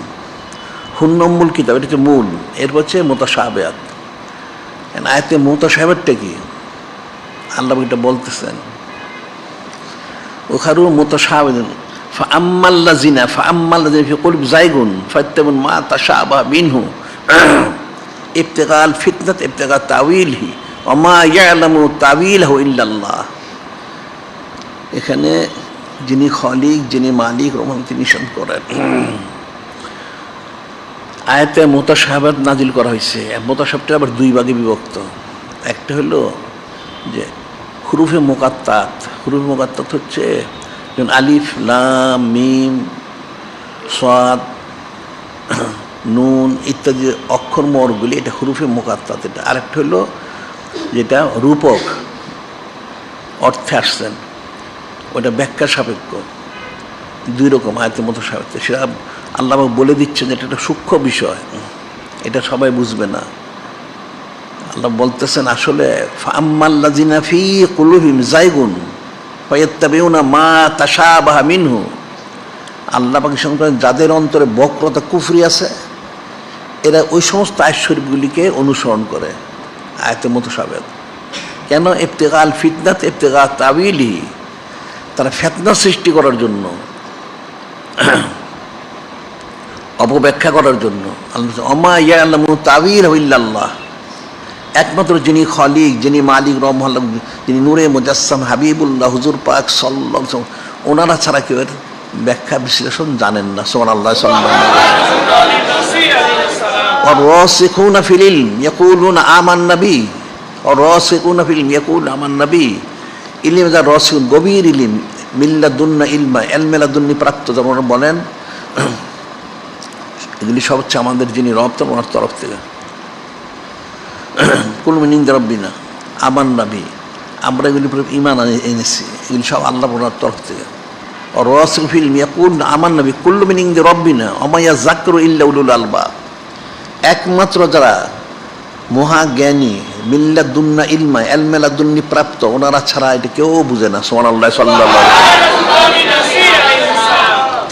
হুন্না উম্মুল কিতাব, এটা হচ্ছে মূল। এরপর হচ্ছে মুতাশাবিহাত। আয়াতে মুতাশাবিহাতটা কি? আল্লাহ এটা বলতেছেন উখারু মুতাশাবিহাতুন ফাআম্মাল্লাযিনা ফি কুলুবিহিম যায়গুন ফাত্তাবিউন মা তাশাবাহা মিনহু ইবতিগাআল ফিতনাতি ইবতিগা তাওয়িলিহি ওয়া মা ইয়ালামু তাওয়িলাহু ইল্লাল্লাহ। এখানে যিনি খলিক, যিনি মালিক, রহমান, তিনি নিষেধ করেন। আয়াতে মুতাশাবিহাত নাজিল করা হয়েছে। মুতাশাবিহটা আবার দুই ভাগে বিভক্ত। একটা হলো যে হুরুফে মুকাত্তাত। হুরুফে মুকাত্তাত হচ্ছে যেমন আলিফ, লাম, মিম, সাদ, নুন ইত্যাদি অক্ষর মোহরগুলি, এটা হুরুফে মুকাত্তাত। এটা আরেকটা হলো যেটা রূপক অর্থে আসছেন, ওটা ব্যাখ্যা সাপেক্ষ। দুই রকম আয়াতের মতো সাপেক্ষ। সেটা আল্লাহ বলে দিচ্ছেন এটা একটা সূক্ষ্ম বিষয়, এটা সবাই বুঝবে না। আল্লাহ বলতেছেন আসলে ফাআম্মাল্লাযিনা ফি কুলুবিহিম যায়গুন ফায়াত্তাবিউনা মা তাশাবাহা মিনহু। আল্লাহ পাক করেন যাদের অন্তরে বক্রতা, কুফরি আছে, এরা ওই সমস্ত আয়াত শরীফগুলিকে অনুসরণ করে। আয়াতে মুতাশাবিহাত কেন? ইবতিগাআল ফিতনাত ইবতিগা তাওয়িলিহি, তারা ফিতনা সৃষ্টি করার জন্য, অপব্যাখ্যা করার জন্য। আল্লাহ ওমা ইয়ালামু তাওয়িলাহু ইল্লাল্লাহ, একমাত্র যিনি খলিক, যিনি মালিক, রহমান, যিনি নূরে মুজাসসাম হাবিবুল্লাহ হুজুর পাক সাল্লাল্লাহু আলাইহি ওয়াসাল্লাম, ওনারা ছাড়া কেউ এর ব্যাখ্যা বিশ্লেষণ জানেন না। সুবহানাল্লাহ, সাল্লাল্লাহু আলাইহি ওয়াসাল্লাম। ওয়া রাসিখুনা ফিল ইলম ইয়াকুলুনা আমান্না বি, ওয়া রাসিখুনা ফিল ইলম ইয়াকুলুনা আমান্না বি। ইলম যা রাসিখ, গভীর ইলম, মিল্লাদুন্না ইলমা, ইলমে লাদুন্নি প্রাপ্ত, যেমন বলেন এগুলি সব হচ্ছে আমাদের যিনি রব, ওনার তরফ থেকে। কুল মিন ইনদি রাব্বিনা আমান্না বি, আমরা এগুলির উপরে ঈমান এনেছি, এগুলি সব আল্লাহ ওনার তরফ থেকে। আর রাসিখুনা ফিল ইলমি ইয়াকুলুনা আমান্না বি কুল্লু মিন ইনদি রাব্বিনা ওয়া মা ইয়াযাক্কারু ইল্লা উলুল আলবাব। একমাত্র যারা মহাজ্ঞানী, মিল্লাদুন্না ইলমা, এলমেলাদুন্নি প্রাপ্ত, ওনারা ছাড়া এটা কেউ বুঝে না। সুবহানাল্লাহ, সাল্লাল্লাহু আলাইহি।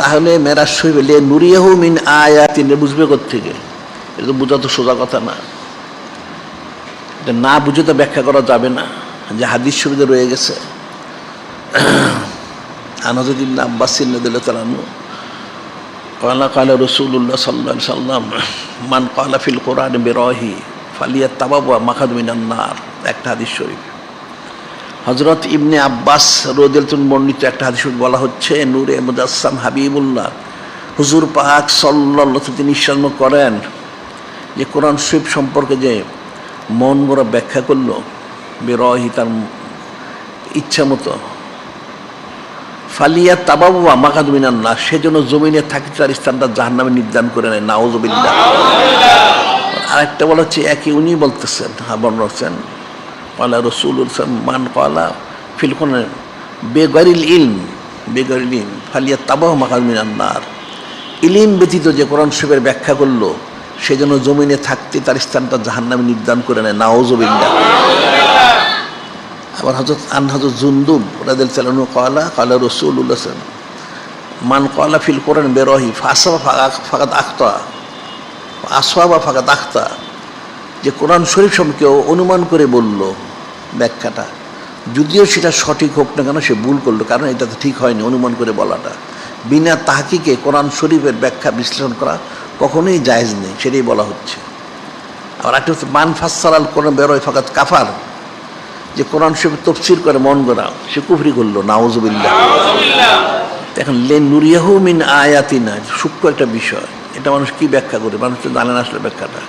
তাহলে মেরাজ শরীফ লে নুরিয়াহু মিন আয়াতিন বুঝবে কোত্থেকে? এটা তো বোঝা তো সোজা কথা না। এটা না বুঝে তো ব্যাখ্যা করা যাবে না, যে হাদিস শরীফে রয়ে গেছে। আনাস ইবনে আব্বাস রাদিয়াল্লাহু তাআলা আনহু ক্বালা রাসূলুল্লাহ সাল্লাল্লাহু আলাইহি ওয়াসাল্লাম মান ক্বালা ফিল কুরআন বিরাহি ফালিয়াতাবাওয়া মাকআদু মিনান নার, একটা হাদিস শরীফ। হযরত ইবনে আব্বাস রাদিয়াল্লাহু আনহু বর্ণিত একটা হাদিস শরীফ বলা হচ্ছে, নূরে মুজাসসাম হাবিবুল্লাহ হুজুর পাক সাল্লাল্লাহু আলাইহি ওয়াসাল্লাম তিনি ইরশাদ করেন যে কোরআন শরীফ সম্পর্কে যে মন গড়া ব্যাখ্যা করলো বিরাহি, তার ইচ্ছা মতো, ফালিয়া তাবাওয়া মাকআদু মিনান নার, সেজন্য জমিনে থাকিতে তার স্থানটা জাহান্নামে নির্ধারণ করে নেয়। নাউযুবিল্লাহ। আরেকটা বলা হচ্ছে, একই উনি বলতেছেন, বর্ণনা করছেন ক্বালা রাসূলুল্লাহ মান ক্বালা ফিল কুরআন বিগাইরিল ইলম ফালিয়াতাবাওয়া মাকআদু মিনান নার, ইলম ব্যতীত যে কোরআন শরীফের ব্যাখ্যা করলো সেজন্য জমিনে থাকতে তার স্থানটা জাহান্নামে নির্ধারণ করে নেয়। নাউযুবিল্লাহ। আবার হযরত জুনদুব রাদিয়াল্লাহু আনহু ক্বালা রাসূলুল্লাহ মান ক্বালা ফিল কুরআন বিরাহি ফাসাবা ফাকাদ আখতা, আসওয়াবা ফাকাদ আখতা, যে কোরআন শরীফ সম্পর্কে অনুমান করে বলল ব্যাখ্যাটা, যদিও সেটা সঠিক হোক না কেন সে ভুল করলো, কারণ এটা তো ঠিক হয়নি অনুমান করে বলাটা। বিনা তাহকিকে কোরআন শরীফের ব্যাখ্যা বিশ্লেষণ করা কখনোই জায়েজ নেই, সেটাই বলা হচ্ছে। আবার একটা হচ্ছে মান ফাসসারাল কোরআন বিরাহি ফাকাদ কাফার, যে কোরআন শরীফ তাফসীর করে মন গড়া, সে কুফরি করলো। নাউযুবিল্লাহ। এখন লে নুরিয়াহু মিন আয়াতিনা, সূক্ষ্ম একটা বিষয়, এটা মানুষ কি ব্যাখ্যা করে, মানুষ তো জানে না আসলে ব্যাখ্যাটা।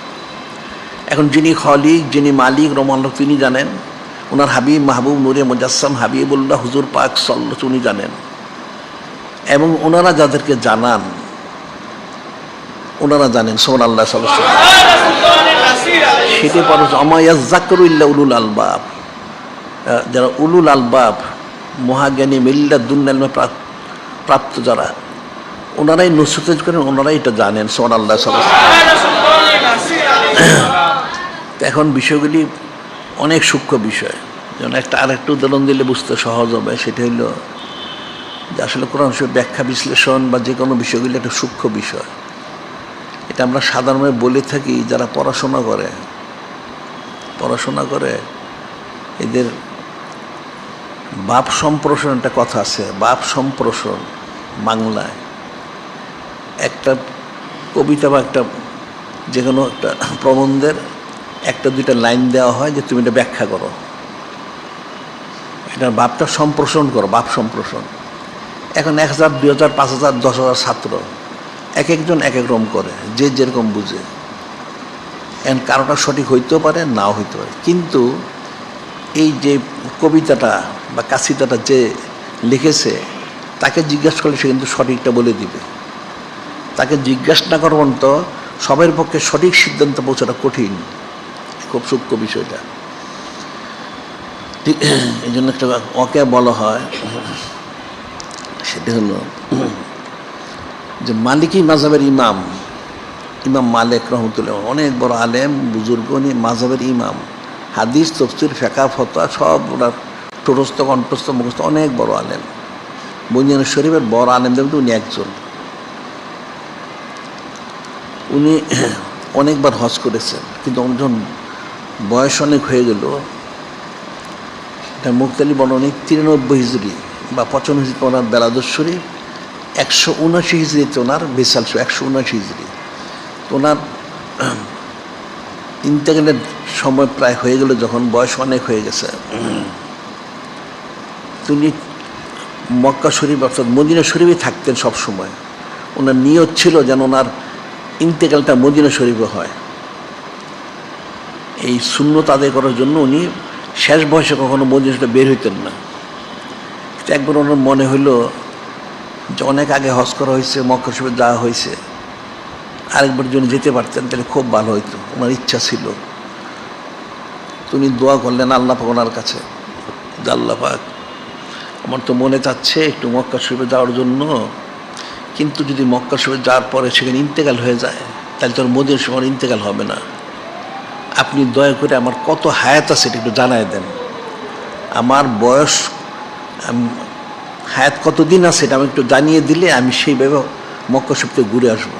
এখন যিনি খালিক, যিনি মালিক রহমানুল্লাহ, তিনি জানেন। ওনার হাবিব মাহবুব নূরে মুজাসসাম হাবিবুল্লাহ হুজুর পাক সাল্লাল্লাহু উনি জানেন। এবং ওনারা যাদেরকে জানান ওনারা জানেন। সুবহানাল্লাহ, সাল্লাল্লাহু আলাইহি। সেটি পরে আমায়াজ্জাকরু ইল্লা উলুল আলবাব, যারা উলুল আলবাব মহাজ্ঞানী মিল্লাদুন্না ইলমা প্রাপ্ত যারা, ওনারাই নসিহত করেন, ওনারাই এটা জানেন। সুবহানাল্লাহ, সাল্লাল্লাহু আলাইহি। এখন বিষয়গুলি অনেক সূক্ষ্ম বিষয়, যেমন আরেকটা উদাহরণ দিলে বুঝতে সহজ হবে। সেটা হলো যে আসলে কোরআন শরীফ ব্যাখ্যা বিশ্লেষণ বা যে কোনো বিষয়গুলি একটা সূক্ষ্ম বিষয়। এটা আমরা সাধারণভাবে বলে থাকি, যারা পড়াশোনা করে এদের বাপ সম্প্রসারণ একটা কথা আছে, বাপ সম্প্রসারণ বাংলায় একটা কবিতা বা একটা যে কোনো একটা প্রবন্ধের একটা দুইটা লাইন দেওয়া হয় যে তুমি এটা ব্যাখ্যা করো, এটার বাপটা সম্প্রসারণ করো, বাপ সম্প্রসারণ। এখন 1000, 2000, 5000, 10,000 ছাত্র এক একজন এক এক রকম করে, যে যেরকম বুঝে। এখন কারোটা সঠিক হইতেও পারে, নাও হইতে পারে, কিন্তু এই যে কবিতাটা বা কাসিদাটা যে লিখেছে তাকে জিজ্ঞাসা করলে সে কিন্তু সঠিকটা বলে দিবে। তাকে জিজ্ঞাসা না করবেন তো সবার পক্ষে সঠিক সিদ্ধান্ত পৌঁছাটা কঠিন, খুব সূক্ষ্ম বিষয়টা। ঠিক এই জন্য একটা ওকে বলা হয়, সেটা হলো যে মালিকি মাযহাবের ইমাম মালিক রহমতুল্লাহ, অনেক বড় আলেম বুজুর্গ, উনি মাযহাবের ইমাম, হাদিস তাফসীর ফিকহ ফতোয়া সব ওনার ঠোঁটস্থ কণ্ঠস্থ মুখস্থ, অনেক বড় আলেম। বুনিয়াদ শরীফের বড় আলেমদের মধ্যে উনি একজন। উনি অনেকবার হজ করেছেন, কিন্তু যখন বয়স অনেক হয়ে গেল, এটা মুক্তালি বর্ণনী 93 হিজরি বা 55 হিজরি ওনার বেলাদুস শরীফ, 179 হিজরিতে ওনার বিসাল 179 হিজরি। ওনার ইন্তেকালের সময় প্রায় হয়ে গেল, যখন বয়স অনেক হয়ে গেছে, তিনি মক্কা শরীফ অর্থাৎ মদিনা শরীফে থাকতেন সব সময়। ওনার নিয়ত ছিল যেন ওনার ইন্তেকালটা মদিনা শরীফে হয়। এই সুন্নত আদায় করার জন্য উনি শেষ বয়সে কখনো মদিনা শরীফে বের হইতেন না। একবার ওনার মনে হইল যে অনেক আগে হজ করা হয়েছে, মক্কা শরীফে যাওয়া হয়েছে, আরেকবার যদি যেতে পারতেন তাহলে খুব ভালো হইতো, ওনার ইচ্ছা ছিল। তিনি দোয়া করলেন আল্লাহ পাক ওনার কাছে, যে আল্লাহ পাক আমার তো মনে চাচ্ছে একটু মক্কা শরীফে যাওয়ার জন্য, কিন্তু যদি মক্কা শরীফে যাওয়ার পরে সেখানে ইন্তেকাল হয়ে যায় তাহলে তোর মদিনা শরীফে ইন্তেকাল হবে না। আপনি দয়া করে আমার কত হায়াত আছে এটা একটু জানাই দেন, আমার বয়স হায়াত কতদিন আছে এটা আমি একটু জানিয়ে দিলে আমি সেইভাবে মক্কা শরীফ থেকে ঘুরে আসবো।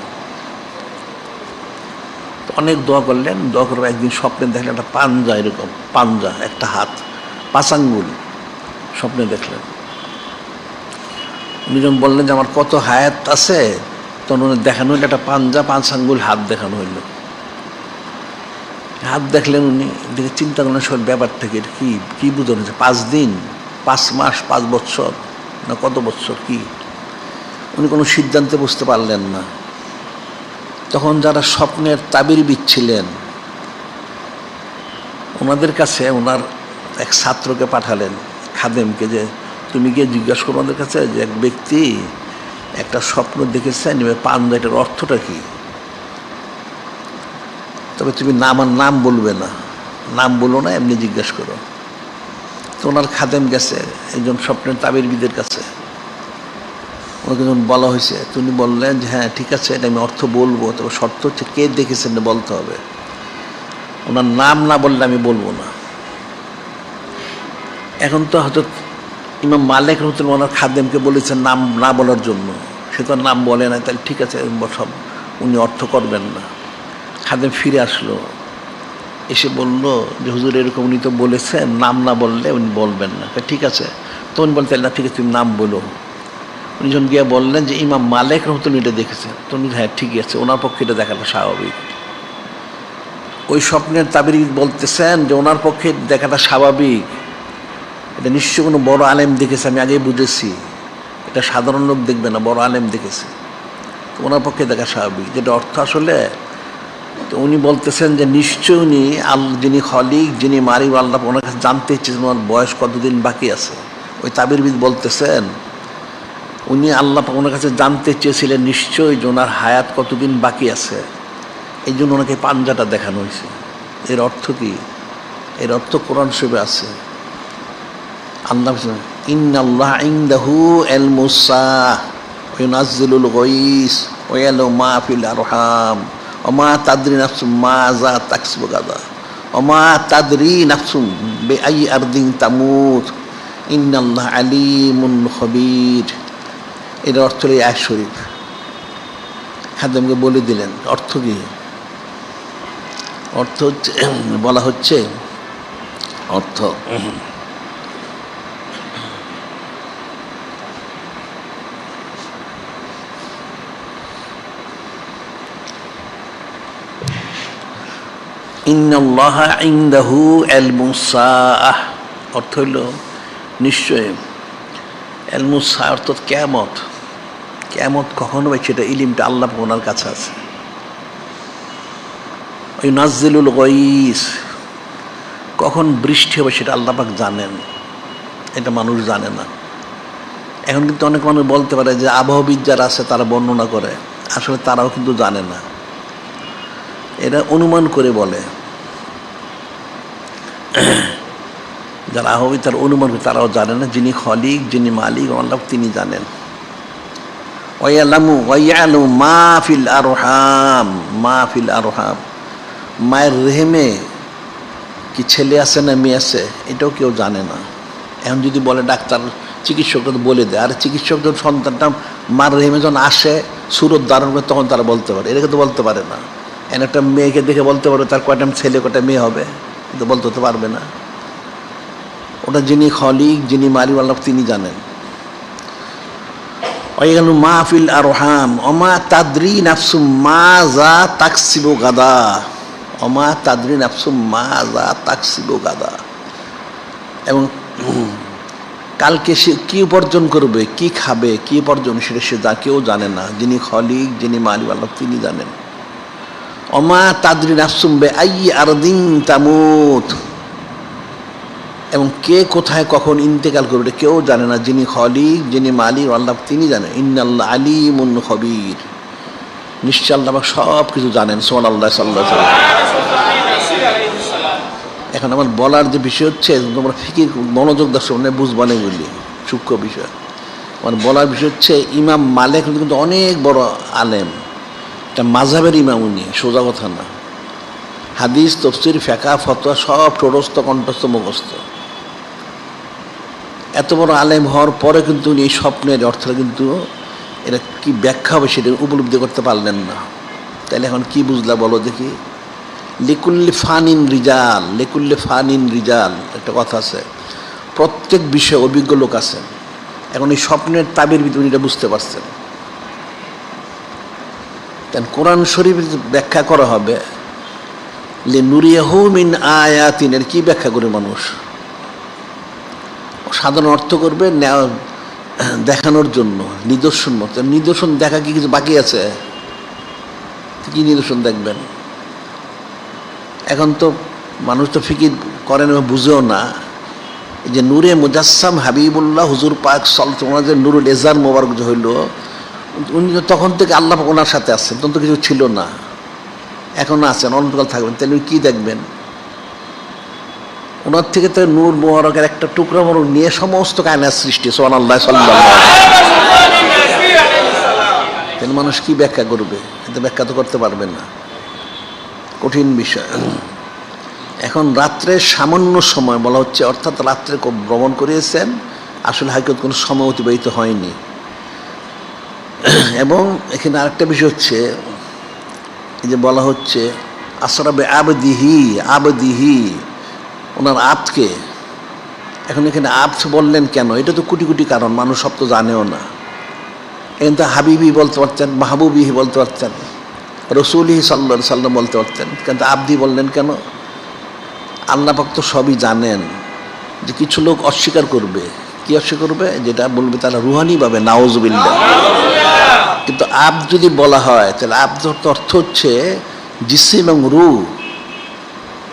অনেক দোয়া করলেন, দোয়া করবো একদিন স্বপ্নে দেখলেন একটা পাঞ্জা, এরকম পাঞ্জা, একটা হাত, 5 আঙ্গুল স্বপ্নে দেখলেন। উনি যখন বললেন যে আমার কত হায়াত আছে, তখন উনি দেখানো হইলো একটা পাঞ্জা, 5 আঙ্গুল হাত দেখানো হইল। হাত দেখলেন, উনি দেখে চিন্তা করলেন সব ব্যাপার থেকে কি কি বোঝানো হচ্ছে, 5 দিন, 5 মাস, 5 বছর না কত বছর কি, উনি কোনো সিদ্ধান্তে বুঝতে পারলেন না। তখন যারা স্বপ্নের তাবিরবিদ ছিলেন ওনাদের কাছে ওনার এক ছাত্রকে পাঠালেন, খাদেমকে, যে তুমি গিয়ে জিজ্ঞাসা করো ওনাদের কাছে যে এক ব্যক্তি একটা স্বপ্ন দেখেছেন, পাঞ্জা, এটার অর্থটা কি, তবে তুমি আমার নাম বলবে না, নাম বলো না, এমনি জিজ্ঞাসা করো। তো ওনার খাদেম গেছে একজন স্বপ্নের তাবিরবিদের কাছে, ওনাকে যখন বলা হয়েছে তিনি বললেন যে হ্যাঁ ঠিক আছে, এটা আমি অর্থ বলবো, তবে শর্ত হচ্ছে কে দেখেছেন বলতে হবে, ওনার নাম না বললে আমি বলবো না। এখন তো হয়তো ইমাম মালিক রাহমাতুল্লাহ ওনার খাদেমকে বলেছেন নাম না বলার জন্য, সে তো নাম বলে না, তাহলে ঠিক আছে সব উনি অর্থ করবেন না। খাদেম ফিরে আসলো, এসে বলল যে হুজুর এরকম উনি তো বলেছেন নাম না বললে উনি বলবেন না। ঠিক আছে, তো উনি বলতেন না, ঠিক আছে তুমি নাম বলো। উনি যখন গিয়ে বললেন যে ইমাম মালিক রাহমাতুল্লাহ এটা দেখেছেন, তো উনি হ্যাঁ ঠিকই আছে, ওনার পক্ষে এটা দেখাটা স্বাভাবিক। ওই স্বপ্নের তাবির বলতেছেন যে ওনার পক্ষে দেখাটা স্বাভাবিক, এটা নিশ্চয়ই কোনো বড় আলেম দেখেছে, আমি আগেই বুঝেছি, এটা সাধারণ লোক দেখবে না, বড় আলেম দেখেছে, তো ওনার পক্ষে দেখা স্বাভাবিক। যেটা অর্থ আসলে তো উনি বলতেছেন যে নিশ্চয় উনি যিনি খলিক, যিনি মালিক আল্লাহ, ওনার কাছে জানতে ইচ্ছেছেন ওনার বয়স কতদিন বাকি আছে। ওই তাবিরবিদ বলতেছেন উনি আল্লাহ ওনার কাছে জানতে চেয়েছিলেন নিশ্চয়ই যে ওনার হায়াত কতদিন বাকি আছে, এই জন্য ওনাকে পাঞ্জাটা দেখানো হয়েছে। এর অর্থ কি? এর অর্থ কোরআন শরীফে আছে। আল্লাহ ইন্নাল্লাহ ইনদাহু ইলমুস সাআহ ওয়া ইউনাজ্জিলুল গায়স ওয়া ইয়ালামু মা ফিল আরহাম ওয়া মা তাদরি নাফসুম মাযা তাকসিবু গাদা ওয়া মা তাদরি নাফসুম বিআই আরদিন তামুত ইন্নাল্লাহ আলিমুন খবীর। এর অর্থ এই আয়াত শরীফ খাদেমকে বলে দিলেন। অর্থ কি? অর্থ হচ্ছে বলা হচ্ছে অর্থ ইন্নাল্লাহা ইনদাহু ইলমুস সাআহ, অর্থ হইল নিশ্চয় ইলমুস সাআহ অর্থাৎ কিয়ামত। কিয়ামত কখন হবে সেটা ইলমটা আল্লাহ ওনার কাছে আছে। ইউনাজ্জিলুল গায়স, কখন বৃষ্টি হবে সেটা আল্লাহ পাক জানেন, এটা মানুষ জানে না। এখন কিন্তু অনেক মানুষ বলতে পারে যে আবহাওয়াবিদ যারা আছে তারা বর্ণনা করে, আসলে তারাও কিন্তু জানে না, এরা অনুমান করে বলে। যারা আবহাওয়াবিদ তারা অনুমান করে, তারাও জানে না যিনি খলিক, যিনি মালিক আল্লাহ তিনি জানেন। ওয়ায়ালামু মা ফিল আরহাম, মা ফিল আরহাম, মায়ের রেহেমে কি ছেলে আছে না মেয়ে আছে এটাও কেউ জানে না। এখন যদি বলে ডাক্তার, চিকিৎসকরা তো বলে দেয়, আর চিকিৎসক যখন সন্তানটা মার রেহেমে যখন আসে সুরত ধারণ করে তখন তারা বলতে পারে, এটাকে তো বলতে পারে না। এখন একটা মেয়েকে দেখে বলতে পারবে তার কয়টা ছেলে কয়টা মেয়ে হবে, কিন্তু বলতে তো পারবে না। ওটা যিনি খলিক, যিনি মালিক আল্লাহ তিনি জানেন। ওয়ায়ালামু মা ফিল আরহাম ওমা তাদরি নাফসুম মাযা তাকসিবু গাদা, ওমা তাদরি নাফসুম মাযা তাকসিবু গাদা, এবং কালকে সে কি উপার্জন করবে, কি খাবে, কি উপার্জন সেটা সে কেউ জানে না। যিনি খলিক, যিনি মালিক আল্লাহ তিনি জানেন। ওমা তাদরি নাফসুম বিআই আরদিন তামুত, এবং কে কোথায় কখন ইন্তেকাল করবে কেউ জানে না। যিনি খলিক, যিনি মালিক আল্লাহ তিনি জানেন। ইন্নাল্লাহ আলিমুন খবীর, নিশ্চয় আল্লাহ সব কিছু জানেন। সুবহানাল্লাহ সাল্লাল্লাহু আলাইহি ওয়াসাল্লাম। এখন আমার বলার যে বিষয় হচ্ছে তোমরা ফিকির মনোযোগ দর্শক বুঝবা না, বললি সূক্ষ্ম বিষয়। আমার বলার বিষয় হচ্ছে ইমাম মালিক কিন্তু অনেক বড় আলেম, এটা মাযহাবের ইমাম, উনি সোজা কথা না। হাদিস, তফসির, ফিকহ, ফতোয়া সব ঠোঁটস্থ কণ্ঠস্থ মুখস্থ। এত বড় আলেম হওয়ার পরে কিন্তু উনি এই স্বপ্নের অর্থটা কিন্তু এটা কি ব্যাখ্যা হবে সেটা উপলব্ধি করতে পারলেন না। তাহলে এখন কি বুঝলা বলো দেখি? লিকুল্লি ফানিন রিজাল, লিকুল্লি ফানিন রিজাল একটা কথা আছে, প্রত্যেক বিষয়ে অভিজ্ঞ লোক আছেন। এখন এই স্বপ্নের তাবির ভিতরে এটা বুঝতে পারছেন। কেন কোরআন শরীফের ব্যাখ্যা করা হবে, লে নুরিয়াহু মিন আয়াতিন, এর কি ব্যাখ্যা করে মানুষ? সাধারণ অর্থ করবে দেখানোর জন্য, নিদর্শন মতো। নিদর্শন দেখা কি কিছু বাকি আছে? কি নিদর্শন দেখবেন? এখন তো মানুষ তো ফিকির করেন এবং বুঝেও না। এই যে নূরে মুজাসসাম হাবিবুল্লাহ হুজুর পাক সাল্লাল্লাহু আলাইহি, নুরুল এজার মোবারক যে হইল, উনি তখন থেকে আল্লাহ পাক ওনার সাথে আসছেন, তখন তো কিছু ছিল না, এখন আছেন, অনন্তকাল থাকবেন। তাহলে কি দেখবেন? ওনার থেকে তো নূর মোবারকের একটা টুকরা মোবারক নিয়ে সমস্ত কায়নাত সৃষ্টি। সুবহানাল্লাহ, সাল্লাল্লাহু আলাইহি। মানুষ কি ব্যাখ্যা করবে? এতে ব্যাখ্যা তো করতে পারবেন না, কঠিন বিষয়। এখন রাত্রে সামান্য সময় বলা হচ্ছে, অর্থাৎ রাত্রে ভ্রমণ করিয়েছেন, আসলে হাকিকত কোনো সময় অতিবাহিত হয়নি। এবং এখানে আরেকটা বিষয় হচ্ছে, এই যে বলা হচ্ছে আসরাবে আবদিহি, আবদিহি ওনার আবকে। এখন এখানে আবদ বললেন কেন? এটা তো কোটি কোটি কারণ, মানুষ সব তো জানেও না। এখানে তো হাবিবি বলতে পারতেন, মাহবুবিহি বলতে পারতেন, রসুলহি সাল্লাল্লাহু আলাইহি সাল্লাম বলতে পারতেন, কিন্তু আবদি বললেন কেন? আল্লাহ পাক তো সবই জানেন যে কিছু লোক অস্বীকার করবে। কি অস্বীকার করবে? যেটা বলবে তারা রুহানিভাবে, নাউজুবিল্লাহ। কিন্তু আবদ যদি বলা হয়, তাহলে আবদ অর্থ হচ্ছে জিসিম এবং রূহ,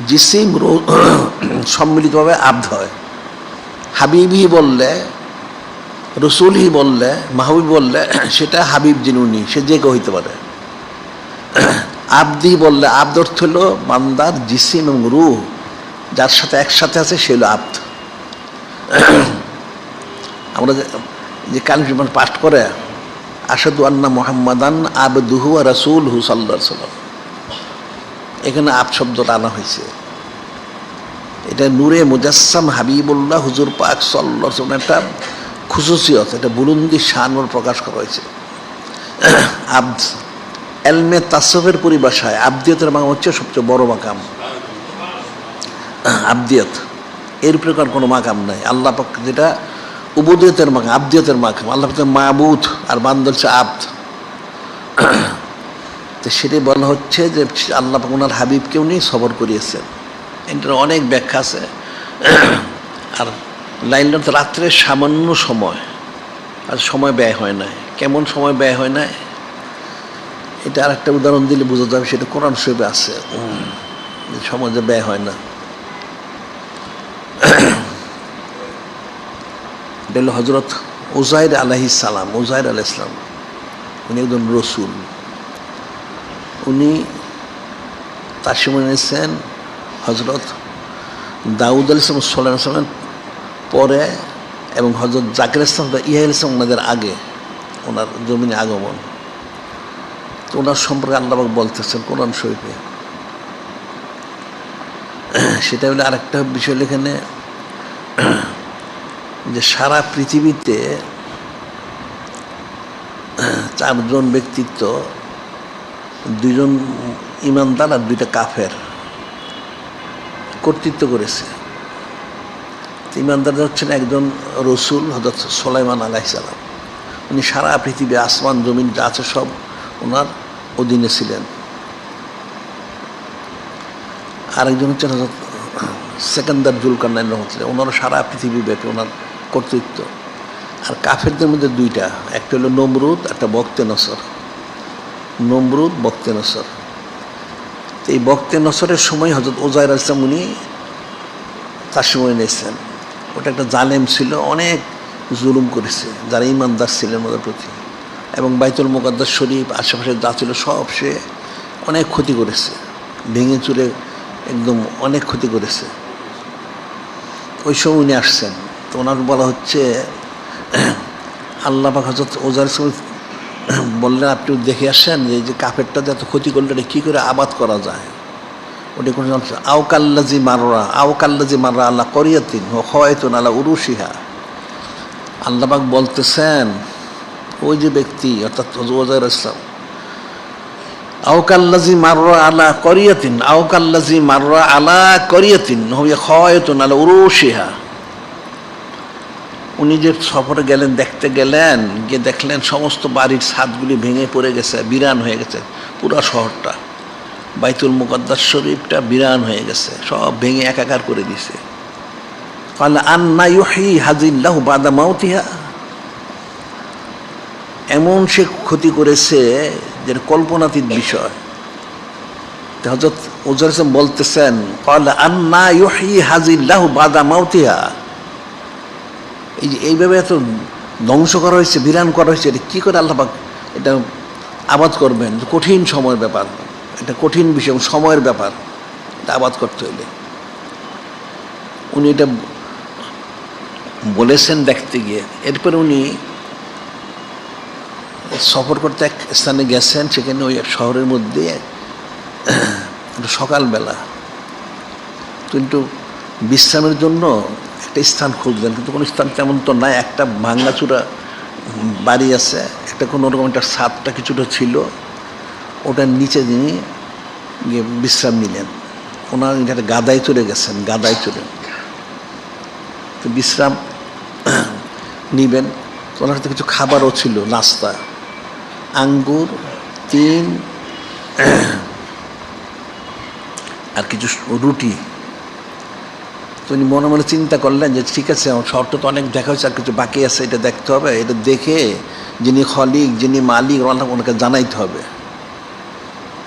জিসিম রূহ সম্মিলিতভাবে আবদ হয়। হাবিবি বললে, রসুলহি বললে, মাহবুব বললে, সেটা হাবিব যিনি উনি, সে যে কেউ হইতে পারে। আবদি বললে, আবদ অর্থ হলো বান্দার জিসিম এবং রূহ যার সাথে একসাথে আছে, সে হলো আবদ। আমরা যে কালিমা পাঠ করে, আশহাদু আন্না মুহাম্মাদান আবদুহু ওয়া রাসূলুহু সাল্লাল্লাহু আলাইহি ওয়াসাল্লাম, এখানে আবদ শব্দটা আনা হয়েছে। এটা নূরে মুজাসসাম হাবিবুল্লাহ হুজুর পাক সাল্লাল্লাহু আলাইহি ওয়াসাল্লাম একটা খুসুসিয়ত, এটা বুলন্দি শান প্রকাশ করা হয়েছে। আবদ এলমে তাসফের পরিভাষায় আবদিয়তের মাকাম হচ্ছে সবচেয়ে বড় মাকাম। আবদিয়ত এর প্রকার কোনো মাকাম নাই। আল্লাহ পাক যেটা উবুদিয়তের মাকাম, আবদিয়তের মাকাম। আল্লাহ পাক মাবুদ আর বান্দা হচ্ছে আবদ। তো সেটাই বলা হচ্ছে যে আল্লাহ পাক ওনার হাবিবকে উনি সবর করিয়েছেন। এটার অনেক ব্যাখ্যা আছে। আর লাইনটা তো রাত্রে সামান্য সময়, আর সময় ব্যয় হয় না। কেমন সময় ব্যয় হয় না, এটা আর একটা উদাহরণ দিলে বোঝা যাবে। সেটা কোরআন শরীফে আছে, সময় যে ব্যয় হয় না। এটা হলো হজরত উযাইর আলাইহিস সালাম। উযাইর আলাইহিস সালাম উনি একজন রসুল। উনি তার সময় নিয়েছেন হজরত দাউদ আলাইহিস সালামের পরে, এবং হজরত জাকির ইসলাম, ইয়া ইসলাম ওনাদের আগে, ওনার জমিনে আগমন। তো ওনার সম্পর্কে আল্লাহ পাক বলতেছেন কোরআন শরীফে। সেটা হলো আরেকটা বিষয় এখানে, যে সারা পৃথিবীতে চারজন ব্যক্তিত্ব, দুইজন ইমানদার আর দুইটা কাফের কর্তৃত্ব করেছে। ইমানদার হচ্ছেন একজন রসুল হযরত সুলাইমান আলাইহিস সালাম। উনি সারা পৃথিবী, আসমান জমিন যা আছে সব ওনার অধীনে ছিলেন। আরেকজন হচ্ছেন হযরত সেকেন্দার জুলকারনাইন রহমতুল্লাহ, ওনারও সারা পৃথিবী ব্যাপী ওনার কর্তৃত্ব। আর কাফেরদের মধ্যে দুইটা, একটা হলো নমরুদ, একটা বক্তে নসর। নমরুদ, বক্তে নসর। এই বক্তে নসরের সময় হযরত উযাইর আলাইহিস সালাম উনি তার সময় নিয়েছেন। ওটা একটা জালেম ছিল, অনেক জুলুম করেছে যারা ইমানদার ছিলেন ওদের প্রতি, এবং বাইতুল মুকাদ্দাস শরীফ আশেপাশে যা ছিল সব সে অনেক ক্ষতি করেছে, ভেঙে চুরে একদম অনেক ক্ষতি করেছে। ওই সময় উনি আসছেন। তো ওনার বলা হচ্ছে, আল্লাহ পাক হযরত উযাইর বললেন, আপনি দেখে আসেন যে এই যে কাফেরটা এত ক্ষতি করলে এটা কী করে আবাদ করা যায়। ওটি কোন আওকাল্লাজি মাররা আল্লাহ করিয়াতিন ও খওয়াইতুন আলা উরুশিহা। আল্লাহ পাক বলতেছেন ওই যে ব্যক্তি অর্থাৎ ওজাইর ইসলাম, আওকাল্লাজি মাররা আলা করিয়াতিন হুয়া খওয়াইতুন আলা উরুশিহা। উনি যে সফরে গেলেন, দেখতে গেলেন, গিয়ে দেখলেন সমস্ত বাড়ির ছাদগুলি ভেঙে পড়ে গেছে, বিরান হয়ে গেছে, পুরা শহরটা বাইতুল মুকাদ্দাস শরীফটা বিরান হয়ে গেছে, সব ভেঙে একাকার করে দিছে। ক্বালা আন্না ইউহয়ি হাযিহিল্লাহু বা'দা মাউতিহা। এমন সে ক্ষতি করেছে যে কল্পনাতীত বিষয়। হযরত ওজাইর ইসলাম বলতেছেন ক্বালা আন্না ইউহয়ি হাযিহিল্লাহু বা'দা মাউতিহা। এইভাবে এত ধ্বংস করা হয়েছে, বিরান করা হয়েছে, এটা কী করে আল্লাহ পাক এটা আবাদ করবেন? কঠিন সময়ের ব্যাপার, এটা কঠিন বিষয়, সময়ের ব্যাপার, এটা আবাদ করতে হইলে। উনি এটা বলেছেন দেখতে গিয়ে। এরপরে উনি সফর করতে এক স্থানে গেছেন, সেখানে ওই শহরের মধ্যে সকালবেলা কিন্তু বিশ্রামের জন্য একটা স্থান খুঁজলেন, কিন্তু কোনো স্থান তেমন তো নাই। একটা ভাঙাচুরা বাড়ি আছে, একটা কোনো রকম একটা ছাদটা কিছুটা ছিল, ওটার নিচে তিনি গিয়ে বিশ্রাম নিলেন। ওনার একটা গাদায় চড়ে গেছেন, গাদায় চড়ে তো বিশ্রাম নিবেন। ওনার হাতে কিছু খাবারও ছিল, নাস্তা, আঙ্গুর, তিন আর কিছু রুটি। তো উনি মনে মনে চিন্তা করলেন যে ঠিক আছে, আমার শহরটা তো অনেক দেখা হয়েছে, আর কিছু বাকি আছে, এটা দেখতে হবে। এটা দেখে যিনি খলিক, যিনি মালিক, ওনাকে জানাইতে হবে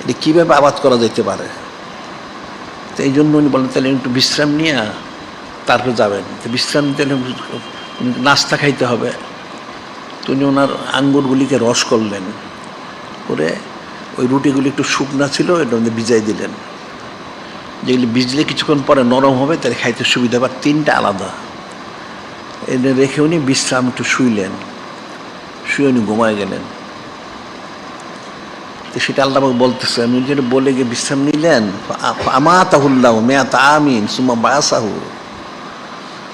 এটা কীভাবে আবাদ করা যেতে পারে। তো এই জন্য উনি বলেন তাহলে একটু বিশ্রাম নিয়ে তারপরে যাবেন। তো বিশ্রাম নিতে নাস্তা খাইতে হবে। তো উনি ওনার আঙ্গুরগুলিকে রস করলেন, করে ওই রুটিগুলি একটু শুকনা ছিল, এটা মধ্যে ভিজাই দিলেন। যেগুলি ভিজলে কিছুক্ষণ পরে নরম হবে, তাহলে খাইতে সুবিধা হবে। তিনটা আলাদা এনে রেখে উনি বিশ্রাম একটু শুইলেন, শুয়ে উনি ঘুমায় গেলেন। তো সেটা আল্লাহ বলতেছে, উনি যেটা বলে গিয়ে বিশ্রাম নিলেন, আমাতাহুল্লাহু মিআতা আমিন সুম্মা বাআসাহু।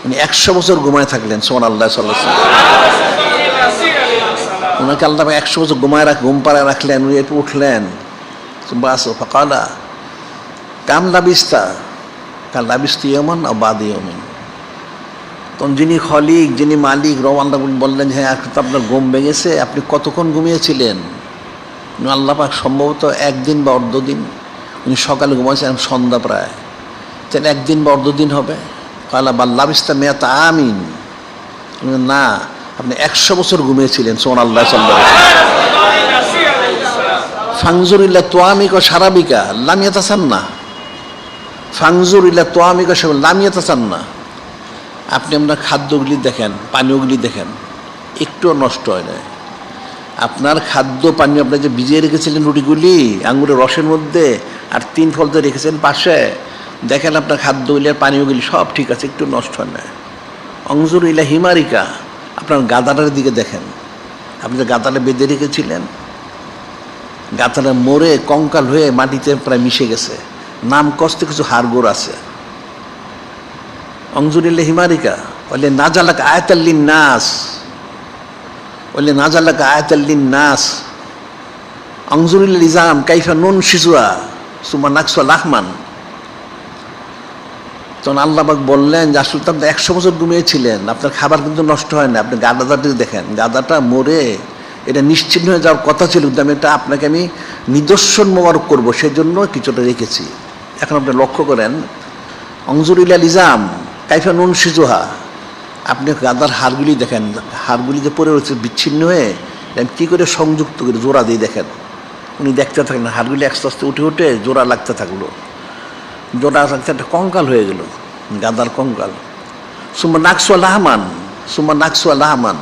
উনি 100 বছর ঘুমায় থাকলেন। সুবহানাল্লাহ সাল্লাল্লাহু আলাইহি ওয়াসাল্লাম। ওনাকে আল্লাহ 100 বছর ঘুম পাড়ায় রাখলেন। উনি একটু উঠলেন, বাসো ফাকালা কাম লাবিস্তা, কাল লাবিস্তু ইয়ামান আও বা'দা ইয়ামিন। তখন যিনি খলিক, যিনি মালিক, আল্লাহ বললেন, হ্যাঁ তো আপনার ঘুম ভেঙেছে, আপনি কতক্ষণ ঘুমিয়েছিলেন? আল্লাহ পাক সম্ভবত একদিন বা অর্ধদিন। উনি সকালে ঘুমাইছেন, সন্ধ্যা প্রায়, তাহলে একদিন বা অর্ধদিন হবে। কালা বা লাবিস্তা মিআতা আমিন। না, আপনি 100 বছর ঘুমিয়েছিলেন। সুবহানাল্লাহ সাল্লাল্লাহু আলাইহি ওয়াসাল্লাম। ফানজুর ইলা তুআমিকা শারাবিকা লাম ইয়াতাসান্না। ফানজুর ইলা তুআমিকা শারাবিকা লাম ইয়াতাসান্না। আপনি আপনার খাদ্যগুলি দেখেন, পানীয়গুলি দেখেন, একটুও নষ্ট হয় না। আপনার খাদ্য পানীয় আপনি যে ভিজিয়ে রেখেছিলেন রুটিগুলি আঙ্গুরের রসের মধ্যে, আর 3 ফল তো রেখেছেন পাশে, দেখেন আপনার খাদ্যগুলি আর পানীয়গুলি সব ঠিক আছে, একটু নষ্ট হয় না। অংজুর ইলা হিমারিকা, আপনার গাদাটার দিকে দেখেন। আপনি যে গাদাটা বেঁধে রেখেছিলেন, গাদাটা মরে কঙ্কাল হয়ে মাটিতে প্রায় মিশে গেছে, নাম কষ্টে কিছু হাড়গোড় আছে। অংজুর ইলা হিমারিকা বলে নাজালাকা আয়াতাল লিন্নাস, বলে নাজালাকা আয়াতাল লিন্নাস। অংজুর ইলা লিজাম কাইফা নুনশিজুহা সুম্মা নাকসুহা লাহমান। তখন আল্লাহ পাক বললেন যে আসলে তো আপনি 100 বছর ঘুমিয়েছিলেন, আপনার খাবার কিন্তু নষ্ট হয় না। আপনি গাদাটা দেখেন, গাদাটা মরে এটা নিশ্চিহ্ন হয়ে যাওয়ার কথা ছিল, কিন্তু আমি এটা আপনাকে আমি নিদর্শন মোবারক করবো, সেজন্য কিছুটা রেখেছি। এখন আপনি লক্ষ্য করেন, অংজুর ইলা লিজাম কাইফা নুনশিজুহা, আপনি গাদার হাড়গুলি দেখেন, হাড়গুলি যে পড়ে রয়েছে বিচ্ছিন্ন হয়ে কী করে সংযুক্ত করে জোড়া দিয়ে দেখেন। উনি দেখতে থাকলেন, হাড়গুলি আস্তে আস্তে উঠে উঠে জোড়া লাগতে থাকলো, জোড়া লাগতে একটা কঙ্কাল হয়ে গেল, গাদার কঙ্কাল। সুম্মা নাকসুহা লাহমান, সুম্মা নাকসুহা লাহমান।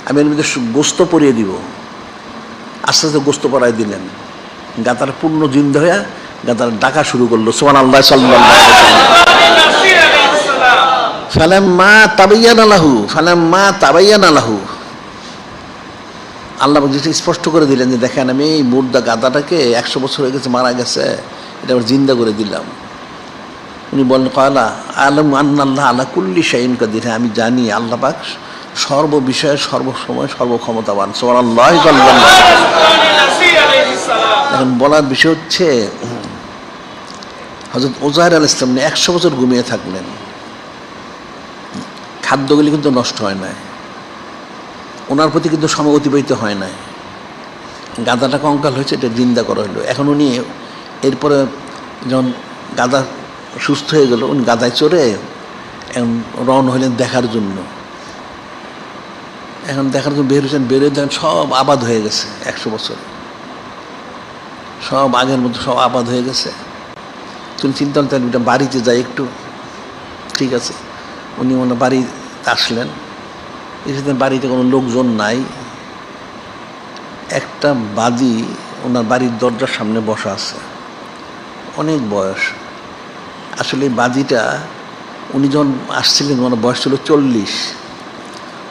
আমি এর মধ্যে গোস্ত পরিয়ে দিব। আস্তে আস্তে গোস্ত পরাই দিলেন, গাদার পূর্ণ জিন্দা হয়ে গাদার ডাকা শুরু করলো। সুবহানাল্লাহ সাল্লাল্লাহু আলাইহি ওয়াসাল্লাম। ফালাম্মা তাবায়্যানা লাহু, ফালাম্মা তাবায়্যানা লাহু, আল্লাহ যেটা স্পষ্ট করে দিলেন যে দেখেন আমি এই মুর্দা গাদাটাকে 100 বছর হয়ে গেছে, মারা গেছে, এটা আবার জিন্দা করে দিলাম। উনি বলেন কালা আলম আন্নাল্লাহ আলা কুল্লি শাইইন কাদির, হ্যাঁ আমি জানি আল্লাহ পাক সর্ববিষয়ে সর্বসময় সর্বক্ষমতাবান। সুবহানাল্লাহ। এখন বলার বিষয় হচ্ছে হযরত উযায়ের আলাইহিস সালাম 100 বছর ঘুমিয়ে থাকলেন, খাদ্যগুলি কিন্তু নষ্ট হয় নাই, ওনার প্রতি কিন্তু সময় অতিবাহিত হয় নাই, গাধাটা কঙ্কাল হয়েছে, এটা জিন্দা করা হলো। এখন উনি এরপরে যখন গাধা সুস্থ হয়ে গেল, উনি গাধায় চড়ে এখন রওনা হলেন দেখার জন্য। এখন দেখার জন্য বের হয়েছেন, বেরোয় দেখেন সব আবাদ হয়ে গেছে, 100 বছর সব আগের মতো সব আবাদ হয়ে গেছে। তুমি চিন্তা করলেন এটা বাড়িতে যাই একটু, ঠিক আছে। উনি মনে বাড়িতে আসলেন, এসে বাড়িতে কোনো লোকজন নাই, একটা বাদী ওনার বাড়ির দরজার সামনে বসা আছে, অনেক বয়স। আসলে এই বাদীটা উনি যখন আসছিলেন ওনার বয়স ছিল 40।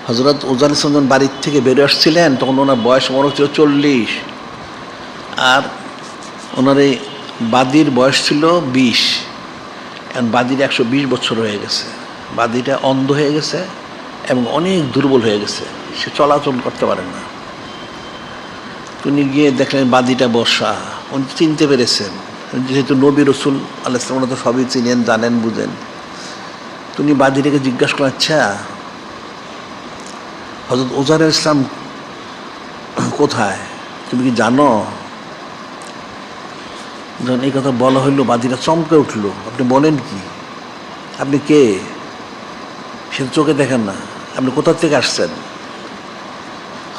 হযরত উযার আলাইহিস সালাম যখন বাড়ির থেকে বেরিয়ে আসছিলেন তখন ওনার বয়স মনে হচ্ছিল 40, আর ওনার এই বাদীর বয়স ছিল 20। এখন বাদীর 120 বছর হয়ে গেছে, বাদীটা অন্ধ হয়ে গেছে এবং অনেক দুর্বল হয়ে গেছে, সে চলাচল করতে পারে না। উনি গিয়ে দেখলেন বাদীটা বসা, উনি চিনতে পেরেছেন, যেহেতু নবী রসুল আলাইহিস সালাম তো সবই চিনেন, জানেন, বুঝেন। তুমি বাদীটাকে জিজ্ঞাসা করেন, আচ্ছা হযরত উযার আলাইহিস সালাম কোথায়, তুমি কি জানো? যখন এই কথা বলা হইল বাদীটা চমকে উঠলো, আপনি বলেন কি, আপনি কে? সে চোখে দেখেন না, আপনি কোথা থেকে আসছেন?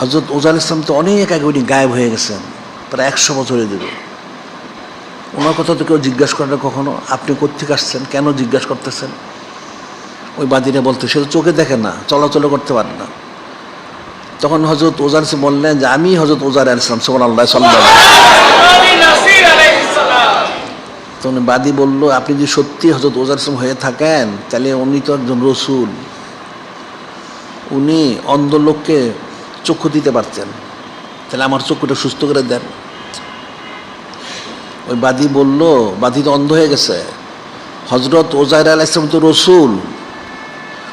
হযরত উযার আলাইহিস সালাম তো অনেক আগে উনি গায়েব হয়ে গেছেন, প্রায় 100 বছরে দেবে। ওনার কথা তো কেউ জিজ্ঞাসা করে না কখনো, আপনি কোত্থেকে আসছেন, কেন জিজ্ঞাসা করতেছেন? ওই বাদীরা বলতে, সে তো চোখে দেখে না, চলাচল করতে পারে না। তখন হযরত উযার আলাইহিস সালাম বললেন যে আমি হযরত উযার আলাইহিস সালাম। সুবহানাল্লাহ। তখন বাদী বলল, আপনি যদি সত্যি হযরত উযার আলাইহিস সালাম হয়ে থাকেন তাহলে উনি তো একজন রসুল, উনি অন্ধ লোককে চক্ষু দিতে পারতেন, তাহলে আমার চক্ষুটা সুস্থ করে দেন। ওই বাদী বলল, বাদী তো অন্ধ হয়ে গেছে, হযরত উযার আলাইহিস সালাম তো রসুল,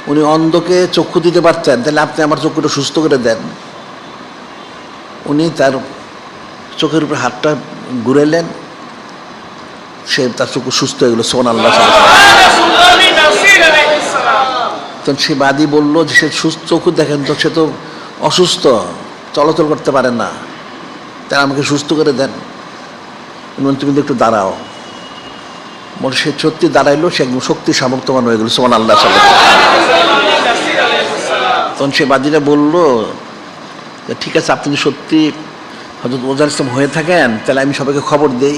উনি অন্ধকে চক্ষু দিতে পারতেন, তাহলে আপনি আমার চক্ষুটা সুস্থ করে দেন। উনি তার চোখের উপরে হাতটা ঘুরাইলেন, সে তার চক্ষু সুস্থ হয়ে গেল। সুবহানাল্লাহ। তখন সে বাদী বলল যে সে সুস্থ চক্ষু দেখেন তো, সে তো অসুস্থ, চলাচল করতে পারে না, তাই আমাকে সুস্থ করে দেন। তুমি একটু দাঁড়াও। বলে সে সত্যি দাঁড়াইলো, সে একদম শক্তি সামর্থ্যবান হয়ে গেল। সুবহানাল্লাহ। তখন সে বাদীরা বলল, ঠিক আছে, আপনি সত্যি হযরত উযার আলাইহিস সালাম হয়ে থাকেন তাহলে আমি সবাইকে খবর দেই।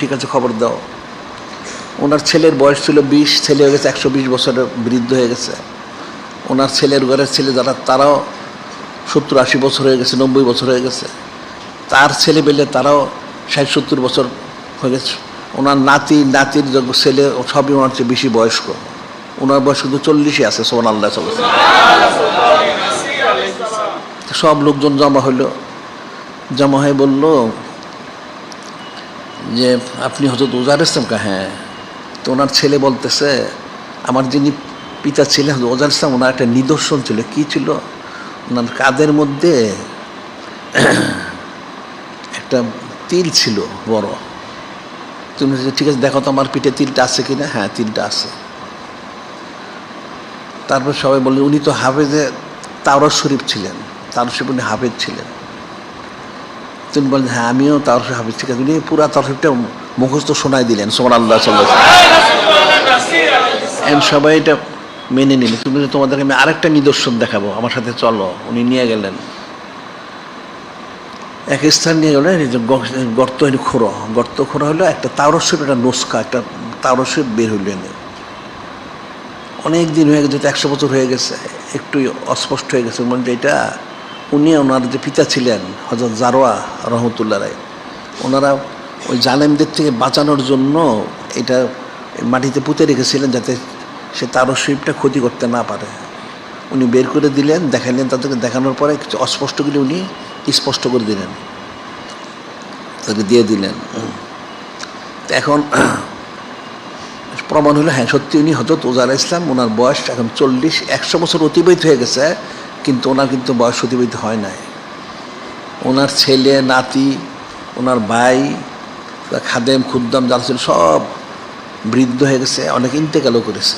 ঠিক আছে, খবর দাও। ওনার ছেলের বয়স ছিল 20, ছেলে হয়ে গেছে 120 বছরের বৃদ্ধ হয়ে গেছে। ওনার ছেলের ঘরের ছেলে যারা, তারাও 70-80 বছর হয়ে গেছে, 90 বছর হয়ে গেছে। তার ছেলে পেলে তারাও 60-70 বছর হয়ে গেছে। ওনার নাতির ছেলে সবই ওনার চেয়ে বেশি বয়স্ক, ওনার বয়স কিন্তু 40-ই আছে। সুবহানাল্লাহ। সব লোকজন জমা হইল, জমা হয়ে বলল যে আপনি হযরত উযার আলাইহিস সালাম? হ্যাঁ। তো ওনার ছেলে বলতেছে, আমার যিনি পিতা ছিলেন হযরত উযার আলাইহিস সালাম, ওনার একটা নিদর্শন ছিল। কি ছিল? ওনার কাঁধের মধ্যে একটা তিল ছিল বড়। তুমি ঠিক আছে, দেখো তো আমার পিঠে তিলটা আছে কিনা। হ্যাঁ, তিলটা আছে। তারপর সবাই বললেন, উনি তো হাফেজে তাওরাত শরীফ ছিলেন, তাওরাত শরীফ উনি হাফেজ ছিলেন। তিনি বললেন, হ্যাঁ আমিও তাওরাত শরীফ হাফেজ। ঠিক আছে, উনি পুরা তাওরাত শরীফটা মুখস্থ শোনাই দিলেন। সুবহানাল্লাহ। সবাই এটা মেনে নিল। তুমি তোমাদেরকে আমি আরেকটা নিদর্শন দেখাবো, আমার সাথে চলো। উনি নিয়ে গেলেন, এক স্থান নিয়ে গেলেন, গর্ত খোঁড়া হলো, একটা তাওরাত শরীফ, একটা নুসখা, একটা তাওরাত শরীফ বের হইল। এনে অনেক দিন হয়ে গেছে, 100 বছর হয়ে গেছে, একটু অস্পষ্ট হয়ে গেছে। মানে এটা উনি, ওনার যে পিতা ছিলেন হযরত জারওয়া রহমতুল্লাহ রায়, ওনারা ওই জালেমদের থেকে বাঁচানোর জন্য এটা মাটিতে পুঁতে রেখেছিলেন, যাতে সে তাওরাত শরীফটা ক্ষতি করতে না পারে। উনি বের করে দিলেন, দেখালেন, তাদেরকে দেখানোর পরে কিছু অস্পষ্টগুলি উনি স্পষ্ট করে দিলেন, তাদেরকে দিয়ে দিলেন। এখন প্রমাণ হলো, হ্যাঁ সত্যি উনি হযরত উযা আলাইহিস সালাম, ওনার বয়স এখন 40-100 বছর অতিবাহিত হয়ে গেছে, কিন্তু ওনার কিন্তু বয়স অতিবাহিত হয় নাই। ওনার ছেলে নাতি, ওনার ভাই, খাদেম খুদ্দাম যারা ছিল সব বৃদ্ধ হয়ে গেছে, অনেক ইন্তেকালও করেছে।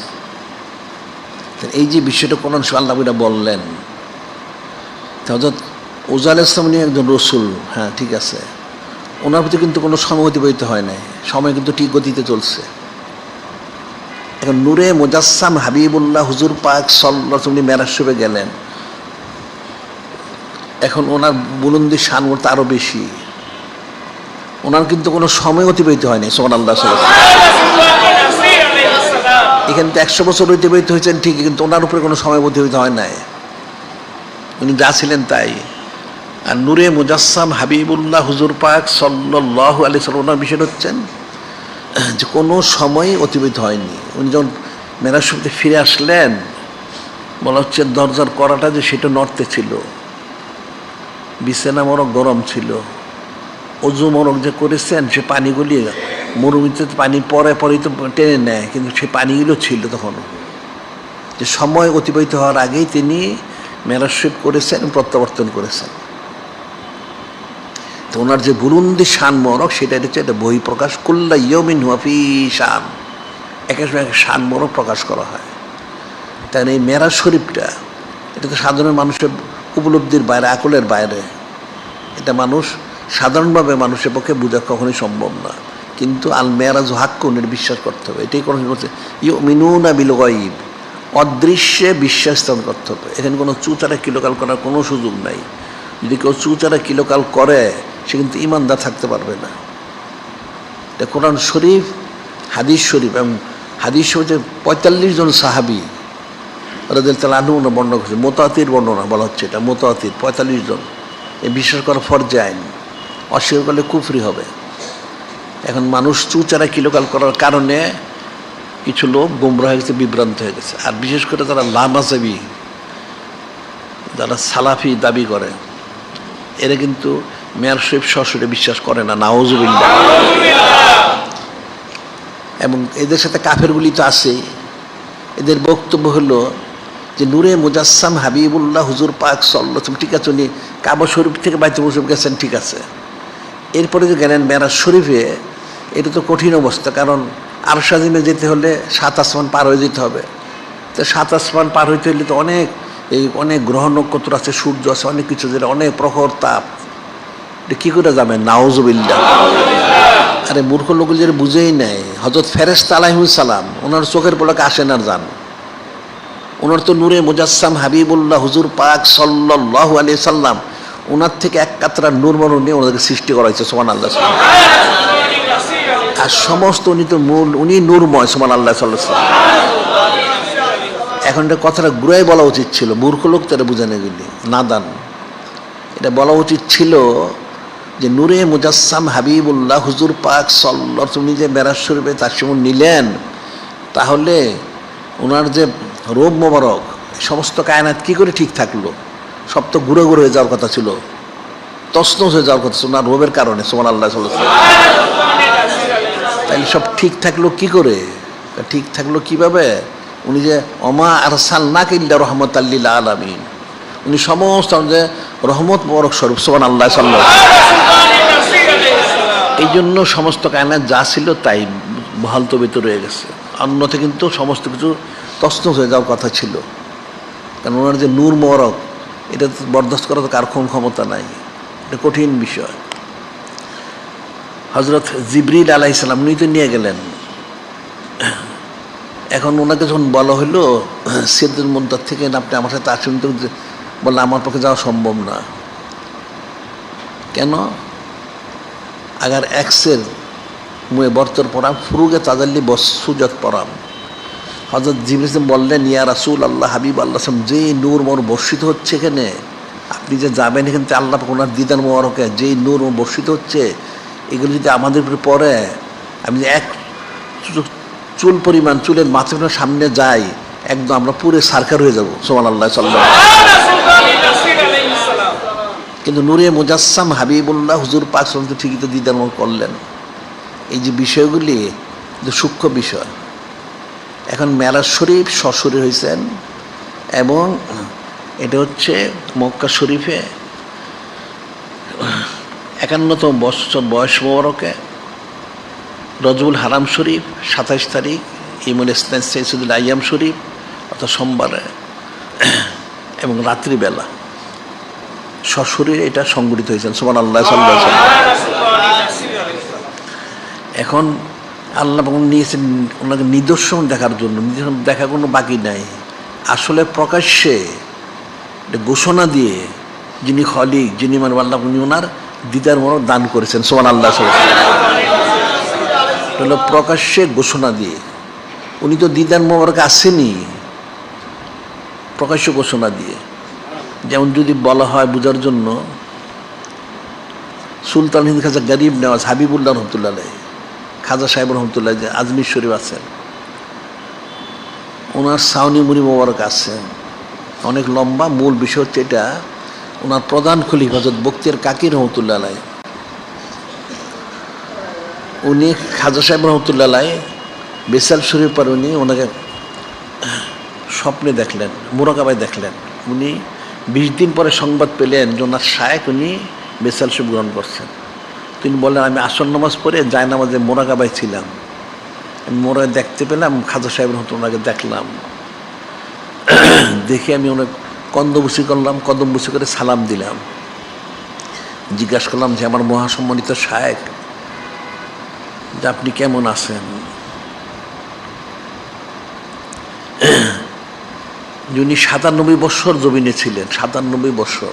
এই যে বিষয়টা কোরআন আল্লাহ বললেন, হযরত উযা আলাইহিস সালাম উনি একজন রসুল, হ্যাঁ ঠিক আছে, ওনার প্রতি কিন্তু কোনো সময় অতিবাহিত হয় নাই, সময় কিন্তু ঠিক গতিতে চলছে। এখন নূরে মুজাসসাম হাবিবুল্লাহ হুজুর পাক সাল্লাল্লাহু আলাইহি ওয়াসাল্লাম মেরাজ শরীফে গেলেন, এখন ওনার বুলন্দি শান করতে আরো বেশি, ওনার কিন্তু কোনো সময় অতিবাহিত হয়নি। সুবহানাল্লাহ। এখানে তো 100 বছর অতিবাহিত হয়েছেন ঠিকই, কিন্তু ওনার উপরে কোনো সময় অতিবাহিত হয় নাই, উনি যা ছিলেন তাই। আর নূরে মুজাসসাম হাবিবুল্লাহ হুজুর পাক সাল্লাল্লাহু আলাইহি ওয়াসাল্লাম ওনার বিষয় হচ্ছেন যে কোনো সময় অতিবাহিত হয়নি। উনি যখন মেরাজ শরীফে ফিরে আসলেন, বলা হচ্ছে দরজার কড়াটা যে সেটা নড়তে ছিল, বিছানা মরক গরম ছিল, অজু মরক যে করেছেন সে পানিগুলি মরুভূমিতে পানি পরে পরেই তো টেনে নেয়, কিন্তু সে পানিগুলো ছিল তখনও, যে সময় অতিবাহিত হওয়ার আগেই তিনি মেরাজ শরীফ করেছেন, প্রত্যাবর্তন করেছেন। তো ওনার যে বুলন্দি শান মরক, সেটা হচ্ছে এটা বহিঃপ্রকাশ, কুল্লা ইয়াউমিন হুয়া ফী শান, একের সময় এক শান মরক প্রকাশ করা হয়। তাই এই মেরাজ শরীফটা এটা তো সাধারণ মানুষের উপলব্ধির বাইরে, আকলের বাইরে, এটা মানুষ সাধারণভাবে মানুষের পক্ষে বোঝা কখনোই সম্ভব না। কিন্তু আল মেরাজ হাক্কুন, এর বিশ্বাস করতে হবে। এটাই কোনো করছে ইউমিনুনা বিল গায়ব, অদৃশ্যে বিশ্বাস স্থাপন করতে হবে। এখানে কোনো চুচারা কিলোকাল করার কোনো সুযোগ নাই। যদি কেউ চুচারা কিলোকাল করে, সে কিন্তু ইমানদার থাকতে পারবে না। এটা কোরআন শরীফ, হাদিস শরীফ, এবং হাদিস শরীফে 45 জন সাহাবী রাদিয়াল্লাহু আনহু বর্ণনা করছে, মুতাওয়াতির বর্ণনা বলা হচ্ছে, এটা মুতাওয়াতির 45 জন। এই বিশ্বাস করা ফরজে আইন, অস্বীকার করলে কুফরি হবে। এখন মানুষ চুচারা কিলোকাল করার কারণে কিছু লোক গোমরা হয়ে গেছে, বিভ্রান্ত হয়ে গেছে। আর বিশেষ করে যারা লামাজাবি, যারা সালাফি দাবি করে, এরা কিন্তু মেরাজ শরীফ সরাসরি বিশ্বাস করে না, নাউজুবিল্লাহ। এবং এদের সাথে কাফেরগুলি তো আছে। এদের বক্তব্য হলো যে নূরে মুজাসসাম হাবিবুল্লাহ হুজুর পাক সাল্লাল্লাহু আলাইহি ওয়াসাল্লাম, ঠিক আছে, উনি কাবা শরীফ থেকে বাইতুল মুকাদ্দাস গেছেন, ঠিক আছে, এরপরে যে গেলেন মেরাজ শরীফে, এটা তো কঠিন অবস্থা। কারণ আরশ আজিমে যেতে হলে 7 আসমান পার হয়ে যেতে হবে। তো 7 আসমান পার হইতে হলে তো অনেক গ্রহ নক্ষত্র আছে, সূর্য আছে, অনেক কিছু, যেটা অনেক প্রখর তাপ, এটা কী করে যাবে? নাউজুবিল্লাহ। আরে মূর্খ লোকগুলো যেটা বুঝেই নেয়, হযরত ফেরেশতা আলাইহিস সালাম ওনার চোখের পলকে আসেন আর যান। ওনার তো নূরে মুজাসসাম হাবিবুল্লাহ হুজুর পাক সাল্লাল্লাহু আলাইহি সাল্লাম, ওনার থেকে এক কাতরা নূর মনু নিয়ে ওনাদেরকে সৃষ্টি করা হয়েছে। সুবহানাল্লাহ। আর সমস্ত উনি তো উনি নূরময়। সুবহানাল্লাহ। এখন এটা কথাটা ঘুরাই বলা উচিত ছিল, মূর্খ লোক তো এটা বুঝে নেগেলি, নাদান। এটা বলা উচিত ছিল যে নূরে মুজাসসাম হাবিবুল্লাহ হুজুর পাক সাল্লাল্লাহু আলাইহি ওয়াসাল্লাম যে মেরাজ শরীফে তাশরিফ নিলেন, তাহলে ওনার যে রূপ মোবারক, সমস্ত কায়নাত কি করে ঠিক থাকলো? সব তো ঘুরে ঘুরে হয়ে যাওয়ার কথা ছিল, তছনছ হয়ে যাওয়ার কথা ছিল ওনার রূপের কারণে। সুবহানাল্লাহ। তাইলে সব ঠিক থাকলো কি করে? ঠিক থাকলো কিভাবে? উনি যে ওমা আরসালনাকা ইল্লা রাহমাতাল লিল আলামিন, উনি সমস্ত যে রহমত মোবারক স্বরূপ। সুবহানাল্লাহ। এই জন্য সমস্ত কায়নাত যা ছিল তাই বহাল তবিত রয়ে গেছে, অন্যথা কিন্তু সমস্ত কিছু তছনছ হয়ে যাওয়ার কথা ছিল। কারণ ওনার যে নূর মোবারক, এটা বরদাস্ত করার কার কোন ক্ষমতা নাই, এটা কঠিন বিষয়। হযরত জিবরিল আলাইহিস সালাম উনি তো নিয়ে গেলেন। এখন ওনাকে যখন বলা হলো সিদরাতুল মুনতাহা থেকে আপনি আমার সাথে আসুন, তো বললে আমার পক্ষে যাওয়া সম্ভব না। কেন? আগার একসের মুয়ে বর্তর পড়াম, ফুরুগে তাজাল্লি বসুজত পড়াম। হযরত জিবরিল বললেন, ইয়া রাসূলুল্লাহ, হাবিব আল্লাহ, যেই নূর মোর বর্ষিত হচ্ছে এখানে, আপনি যে যাবেন এখান থেকে আল্লাহ ওনার দিদার মোবারকে যেই নূর বর্ষিত হচ্ছে, এগুলো যদি আমাদের উপরে পড়ে, আমি এক চুল পরিমাণ চুলের মাথার সামনে যাই, একদম আমরা পুরো সারকার হয়ে যাবো। সুবহানাল্লাহ। কিন্তু নূরে মুজাসসাম হাবিবুল্লাহ হুজুর পাক সাল্লাল্লাহু আলাইহি ওয়াসাল্লাম ঠিকই তো দিদার মোবারক করলেন। এই যে বিষয়গুলি সূক্ষ্ম বিষয়। এখন মেরাজ শরীফ সশরীর হয়েছেন এবং এটা হচ্ছে মক্কা শরীফে 51তম বছর বয়স মোবারকে রজবুল হারাম শরীফ 27 তারিখ ইমুল ইসলাম সাইসুদুল আইয়াম শরীফ অর্থাৎ সোমবারে এবং রাত্রিবেলা সশরীরে এটা সংগঠিত হয়েছেন। সুবহানাল্লাহ সাল্লাল্লাহু আলাইহি ওয়াসাল্লাম। এখন আল্লাহ নিয়েছেন ওনাকে নিদর্শন দেখার জন্য, নিদর্শন দেখা কোনো বাকি নাই। আসলে প্রকাশ্যে ঘোষণা দিয়ে যিনি খলিক, যিনি মানে আল্লাহ উনি ওনার দিদার মোবারক দান করেছেন। সুবহানাল্লাহ সাল্লাল্লাহু আলাইহি ওয়াসাল্লাম। হলো প্রকাশ্যে ঘোষণা দিয়ে, উনি তো দিদার মোবারক আসেনি, প্রকাশ্য ঘোষণা দিয়ে। যেমন যদি বলা হয় বোঝার জন্য, সুলতান হিন্দ খাজা গরিব নেওয়াজ হাবিবুল্লাহ রহমতুল্লাহ আলাইহি, খাজা সাহেব রহমতুল্লাহ যে আজমির শরীফ আছেন, ওনার সাউনি মুড়ি মোবারক আছেন অনেক লম্বা। মূল বিষয় হচ্ছে এটা ওনার প্রধান খলিফা হযরত বখতিয়ার কাকি রহমতুল্লাহ আলাইহি, উনি খাজা সাহেব রহমতুল্লাহ আলাইহি বেসাল শরীফ পর উনি ওনাকে স্বপ্নে দেখলেন, মোরাকাবায় দেখলেন। উনি 20 দিন পরে সংবাদ পেলেন যে ওনার শায়েখ উনি বেসাল শরীফ গ্রহণ করছেন। তিনি বললেন, আমি আসর নামাজ পড়ে জায় নামাজে মোরাকাবায় ছিলাম, আমি মোরাকায় দেখতে পেলাম খাজা সাহেব রহমতুল্লাহ ওনাকে দেখলাম। দেখে আমি অনেক কন্দবুসি করলাম, কদমবুসি করে সালাম দিলাম। জিজ্ঞাসা করলাম যে আমার মহাসম্মানিত শায়েখ, যে আপনি কেমন আছেন? যিনি 97 বছর জমিনে ছিলেন, 97 বছর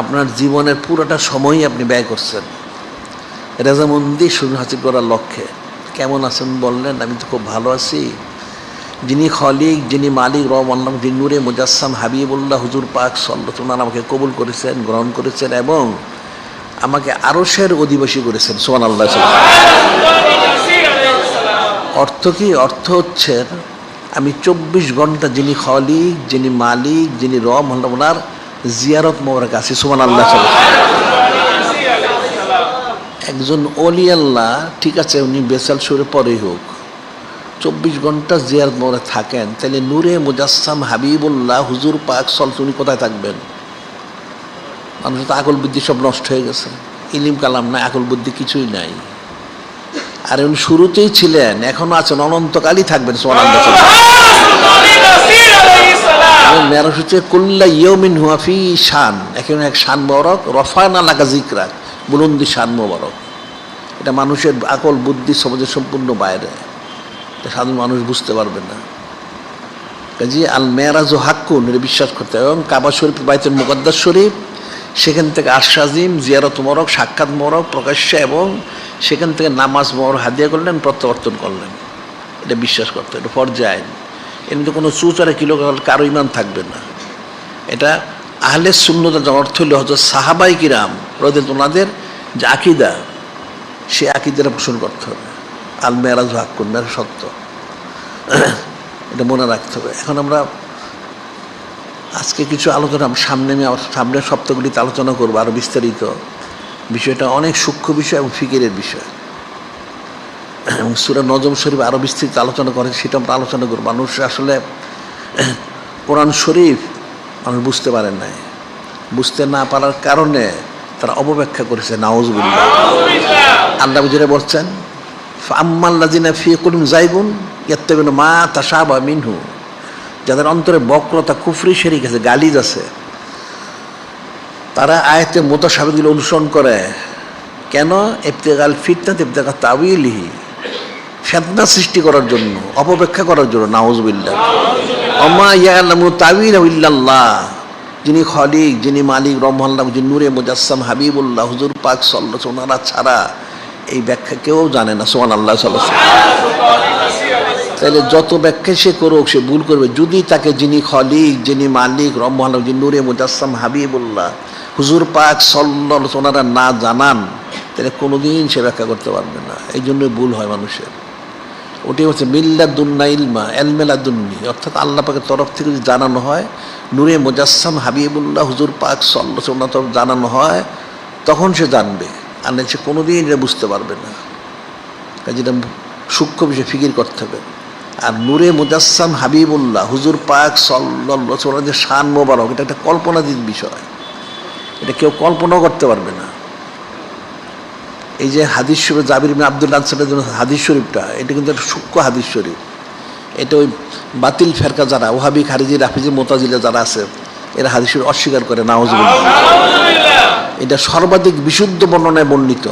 আপনার জীবনের পুরোটা সময়ই আপনি ব্যয় করছেন রেজামন্দি সুর হাসিল করার লক্ষ্যে। কেমন আছেন বললেন, আমি তো খুব ভালো আছি। যিনি খলিক, যিনি মালিক রহমাল্লাহ, যিনি নূরে মুজাসসাম হাবিবুল্লাহ হুজুর পাক সাল্লাল্লাহু আলাইহি ওয়াসাল্লাম আমাকে কবুল করেছেন, গ্রহণ করেছেন এবং আমাকে আরশের অধিবাসী করেছেন। সুবহানাল্লাহ। অর্থ কি? অর্থ হচ্ছে আমি 24 ঘন্টা যিনি খলিক, যিনি মালিক, যিনি রব ওনার জিয়ারত মোবারক আছি। সুবহানাল্লাহ। একজন ওলি আল্লাহ, ঠিক আছে উনি বেসাল শরীফ পরেই হোক, 24 ঘন্টা জিয়ারত মোবারক থাকেন, তাহলে নূরে মুজাসসাম হাবিবুল্লাহ হুজুর পাক সাল্লাল্লাহু উনি কোথায় থাকবেন? মানুষের তো আকল বুদ্ধি সব নষ্ট হয়ে গেছে, ইলিম কালাম নাই, আকল বুদ্ধি কিছুই নাই। আর উনি শুরুতেই ছিলেন, এখনো আছেন, অনন্তকালই থাকবেন। সুবহানাল্লাহ। মেরাজ হচ্ছে কুল্লা ইয়াউমিন হুয়া ফি শান, এখন এক শান মোবারক, রফানা লাকা যিকরাক, বুলন্দি শান মোবারক। এটা মানুষের আকল বুদ্ধি সমাজের সম্পূর্ণ বাইরে, এটা সাধারণ মানুষ বুঝতে পারবে না। কাজে আল মেরাজ ও হাক্কুন, এটা বিশ্বাস করতে হবে। এবং কাবা শরীফ, বাইতুল মুকাদ্দাস শরীফ, সেখান থেকে আশাজিম জিয়ারত মোবারক, সাক্ষাৎ মোবারক প্রকাশ্যে, এবং সেখান থেকে নামাজ মোবারক হাদিয়া করলেন, প্রত্যাবর্তন করলেন। এটা বিশ্বাস করতে, এটা ফরজে আইন। এমনি কোনো চুচারে কিলো কারো ইমান থাকবে না। এটা আহলে সুন্নাত যার অর্থ হইল হযরত সাহাবাই কিরাম রাদিয়াল্লাহু ওনাদের যে আকীদা, সে আকীদাটা পোষণ করতে হবে। আল মেরাজ হাক্কুন, মেরাজ সত্য, এটা মনে রাখতে হবে। এখন আমরা আজকে কিছু আলোচনা সামনের সপ্তাহগুলিতে আলোচনা করবো আরও বিস্তারিত। বিষয়টা অনেক সূক্ষ্ম বিষয় এবং ফিকিরের বিষয়, এবং সূরা নজম শরীফ আরও বিস্তৃত আলোচনা করে, সেটা আমরা আলোচনা করবো। মানুষ আসলে কোরআন শরীফ মানুষ বুঝতে পারেন নাই, বুঝতে না পারার কারণে তারা অপব্যাখ্যা করেছে। নাউযুবিল্লাহ। আল্লাহ যেটা বলছেন, ফাআম্মাল্লাযিনা ফী কুলুবিহিম যায়গুন ইয়াত্তাবিউনা মা তাশাবাহা মিনহু, যাদের অন্তরে বক্রতা, কুফরি, শিরক আছে, গালিজ আছে, তারা আয়াতে মুতাশাবিহগুলো অনুসরণ করে। কেন? ইবতিগাল ফিতনাত ইবতিগা তাউইলিহি, ফিতনা সৃষ্টি করার জন্য, অপব্যাখ্যা করার জন্য। নাউযুবিল্লাহ। ওমা ইয়ালামু তাউইলাহু ইল্লাল্লাহ, যিনি খলিক, যিনি মালিক রহমাল্লাহ, যিনি নূরে মুজাসসাম হাবিবুল্লাহ হুজুর পাক সাল্লাল্লাহু আলাইহি ওয়াসাল্লাম, ওনারা ছাড়া এই ব্যাখ্যা কেউ জানে না। সুবহানাল্লাহ। তাহলে যত ব্যাখ্যা সে করুক, সে ভুল করবে। যদি তাকে যিনি খলিক, যিনি মালিক রহমাল্লাহ, যিনি নূরে মুজাসসাম হাবিবুল্লাহ হুজুর পাক সাল্লাল্লাহু আলাইহি ওয়াসাল্লাম ওনারা না জানান, তাহলে কোনোদিন সে ব্যাখ্যা করতে পারবে না। এই জন্যই ভুল হয় মানুষের। ওটাই হচ্ছে মিল্লাদুন্না ইলমা, এলমেলাদুন্নি, অর্থাৎ আল্লাহ পাকের তরফ থেকে যদি জানানো হয়, নূরে মুজাসসাম হাবিবুল্লাহ হুজুর পাক সাল্লাল্লাহু আলাইহি ওয়াসাল্লাম তরফ জানানো হয়, তখন সে জানবে, আর সে কোনোদিন এটা বুঝতে পারবে না। যেটা সূক্ষ্ম বিষয় ফিকির করতে হবে। আর নূরে মুজাসসাম হাবিবুল্লাহ হুজুর পাক সাল্লাল্লাহু আলাইহি ওয়াসাল্লাম যে শান মোবারক, এটা একটা কল্পনাতীত বিষয়, এটা কেউ কল্পনাও করতে পারবে না। এই যে হাদিস শরীফ জাবির ইবনে আব্দুল্লাহ আনসারীর জন্য হাদিস শরীফটা, এটা কিন্তু একটা সূক্ষ্ম হাদিস শরীফ। এটা ওই বাতিল ফেরকা যারা ওহাবি খারিজি রাফিজি মোতাজিলা যারা আছে, এরা হাদিস শরীফ অস্বীকার করে, নাউজুবিল্লাহ। এটা সর্বাধিক বিশুদ্ধ বর্ণনায় বর্ণিত।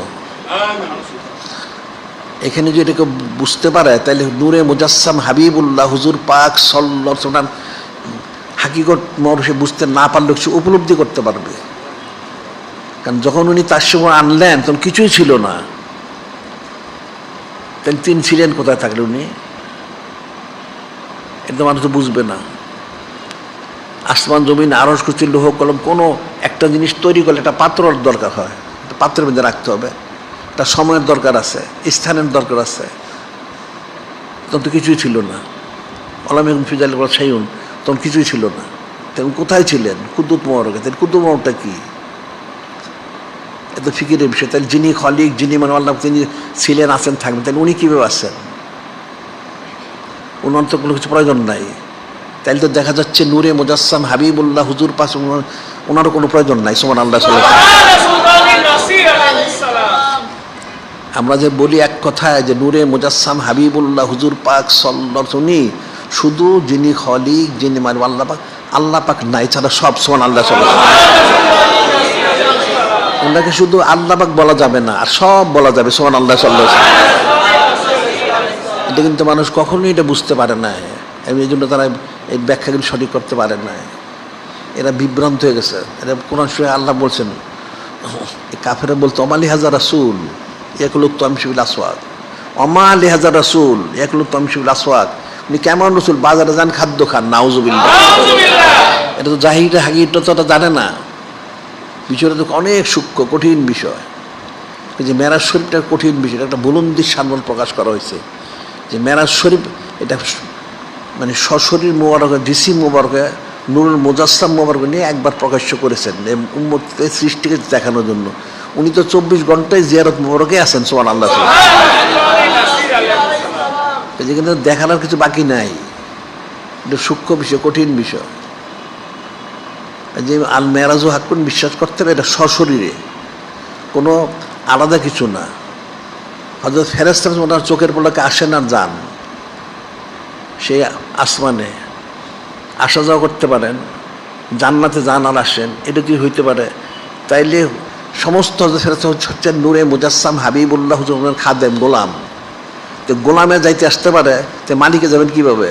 এখানে যদি এটাকে বুঝতে পারে, তাহলে নূরে মুজাসসাম হাবিবুল্লাহ হুজুর পাক সাল্লাল্লাহু আলাইহি ওয়াসাল্লাম হাকিকত মানুষে বুঝতে না পারলেও সে উপলব্ধি করতে পারবে। কারণ যখন উনি তার সময় আনলেন তখন কিছুই ছিল না, তাহলে তিনি ছিলেন কোথায় থাকলে উনি? এটা মানুষ তো বুঝবে না। আসমান জমিন আরশ কুরসি লৌহ কলম, কোনো একটা জিনিস তৈরি করলে একটা পাত্রের দরকার হয়, একটা পাত্রের মধ্যে রাখতে হবে, একটা সময়ের দরকার আছে, স্থানের দরকার আছে। তখন তো কিছুই ছিল না। আলাম ইয়াকুন ফি যালিকা শাইউন, তখন কিছুই ছিল না। তখন কোথায় ছিলেন? কুদ্দুত মোবারকে। তাহলে কুদ্দুত মোবারকটা কি? এত ফিকিরের বিষয়। তাহলে যিনি খলিক, যিনি মানে আল্লাহ, তিনি ছিলেন, আছেন, থাকবেন, তাহলে উনি কীভাবে আছেন? ওনার তো কোনো কিছু প্রয়োজন নাই। তাইলে তো দেখা যাচ্ছে নূরে মুজাসসাম হাবিবুল্লাহ হুজুর পাশ ওনারও কোনো প্রয়োজন নাই। সুবহানাল্লাহ। আমরা যে বলি এক কথায় যে নূরে মুজাসসাম হাবিবুল্লাহ হুজুর পাক সাল্লাল্লাহু আলাইহি ওয়াসাল্লাম, শুধু যিনি খলিক, যিনি মানে আল্লাহ পাক, আল্লাহ পাক নাই ছাড়া সব। সুবহানাল্লাহ। ওনাকে শুধু আল্লাহ পাক বলা যাবে না, আর সব বলা যাবে। সুবহানাল্লাহ। এটা কিন্তু মানুষ কখনোই এটা বুঝতে পারে না। এই জন্য তারা এই ব্যাখ্যাগুলি সঠিক করতে পারে না। এরা বিভ্রান্ত হয়ে গেছে। এরা কোরআন শরীফে আল্লাহ বলছেন, কাফেরা বলতো অমালি হাজার রাসূল ইয়াকুলু তামশিবিল আসওয়াক, অমালি হাজার রাসূল ইয়াকুলু তামশিবিল আসওয়াক। উনি কেমন রসুল? বাজারে যান, খাদ্য খান। নাউজুবিল্লাহ। এটা তো জাহিরা হাকিকত তো এটা জানে না। বিষয়টা তো অনেক সূক্ষ্ম কঠিন বিষয়। এই যে মেরাজ শরীফটা কঠিন বিষয়, একটা বুলন্দির সামল প্রকাশ করা হয়েছে যে মেরাজ শরীফ এটা মানে সশরীর মোবারকে, ডিসি মোবারকে, নূরুল মুজাসসাম মোবারকে নিয়ে একবার প্রকাশ্য করেছেন উম্মতের সৃষ্টিকে দেখানোর জন্য। উনি তো 24 ঘন্টায় জিয়ারত মোবারকে আছেন। সুবহানাল্লাহ। যেখানে দেখানোর কিছু বাকি নাই। এটা সূক্ষ্ম বিষয়, কঠিন বিষয়। যে আল মেরাজু হাক্কুন, বিশ্বাস করতে হবে এটা সশরীরে, কোনো আলাদা কিছু না। হযরত ফেরেশতারা ওনার চোখের পলকে আসেন আর যান, সেই আসমানে আসা যাওয়া করতে পারেন, জান্নাতে যান আর আসেন, এটা কি হইতে পারে? তাইলে সমস্ত হযরত ফেরেশতা হচ্ছে নূরে মুজাসসাম হাবিবুল্লাহ হুজুরের খাদেম, গোলাম। তো গোলামে যাইতে আসতে পারে, তো মালিকে যাবেন কিভাবে?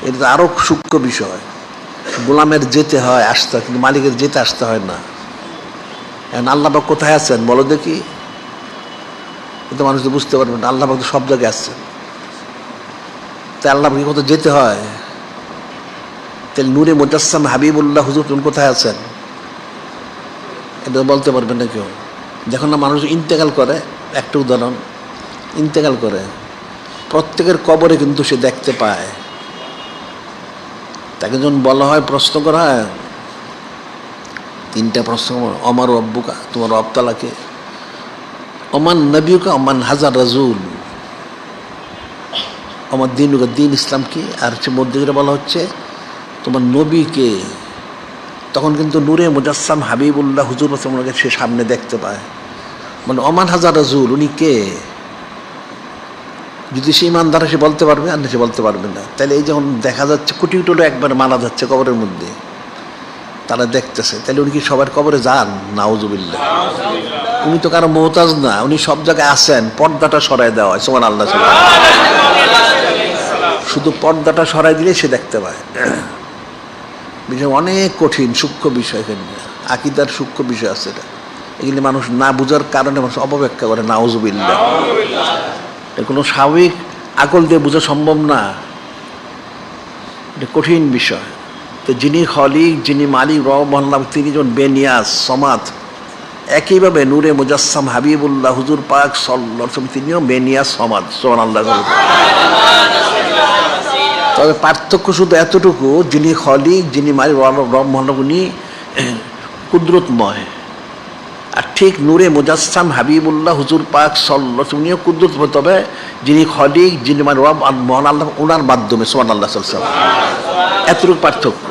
এটা তো আরও সূক্ষ্ম বিষয়। গোলামের যেতে হয়, আসতে হয়, কিন্তু মালিকের যেতে আসতে হয় না। এখন আল্লাহ পাক কোথায় আছেন বলো দেখি? কিন্তু মানুষ তো বুঝতে পারবে না। আল্লাহ পাক তো সব জায়গায় আসছেন। তাই আল্লাহ পাকে কোথাও যেতে হয়? তাহলে নূরে মুজাসসাম হাবিবুল্লাহ হুজুর কোথায় আছেন? এটা বলতে পারবে না কেউ। যখন না মানুষ ইন্তেকাল করে, একটা উদাহরণ, ইন্তেকাল করে, প্রত্যেকের কবরে কিন্তু সে দেখতে পায়। তাকে যখন বলা হয়, প্রশ্ন করা হয়, 3টা প্রশ্ন। অমর রব্বুকা, তোমার রব তাআলাকে, ওমান নবিয়ুকা, ওমান হাজার রাজুল, আমার দিনুকা, দিন ইসলাম কি, আর সে মধ্যে যেটা বলা হচ্ছে তোমার নবীকে, তখন কিন্তু নূরে মুজাসসাম হাবিবুল্লাহ হুজুর ওনাকে সে সামনে দেখতে পায়। মানে ওমান হাজার রাজুল, উনি কে? যদি সে ইমানদার সে বলতে পারবে, আর সে বলতে পারবে না। তাহলে এই যখন দেখা যাচ্ছে কোটি কোটি একবার মারা যাচ্ছে কবরের মধ্যে, তারা দেখতেছে, তাহলে উনি কি সবার কবরে যান? নাউজুবিল্লাহ। উনি তো কারো মুহতাজ না, উনি সব জায়গায় আছেন। পর্দাটা সরাই দেওয়া হয়। সুবহানাল্লাহ। শুধু পর্দাটা সরাই দিলে সে দেখতে পায়। বিষয় অনেক কঠিন, সূক্ষ্ম বিষয়। এখানে আকীদার সূক্ষ্ম বিষয় আছে। এটা এগুলি মানুষ না বুঝার কারণে মানুষ অপব্যাখ্যা করে। নাউজুবিল্লাহ। এটা কোনো স্বাভাবিক আকল দিয়ে বোঝা সম্ভব না। এটা কঠিন বিষয়। তো যিনি খলিক, যিনি মালিক, রব আল্লাহ, তিনি যখন বেনিয়াস সমাদ, একইভাবে নূরে মুজাসসাম হাবিবুল্লাহ হুজুর পাক সাল্লাল্লাহু আলাইহি ওয়াসাল্লাম তিনিও বেনিয়াস সমাদ। সুবহানাল্লাহ। তবে পার্থক্য শুধু এতটুকু, যিনি খলিক, যিনি মালিক, রব আল্লাহ, উনি কুদরতময়, আর ঠিক নূরে মুজাসসাম হাবিবুল্লাহ হুজুর পাক সাল্লাল্লাহু উনিও কুদ্দুস, তবে যিনি খলিক, যিনি মানে রব আর মহান আল্লাহ, ওনার মাধ্যমে সুবহানাল্লাহ সাল্লাল্লাহু আলাইহি ওয়াসাল্লাম। এতটুকু পার্থক্য,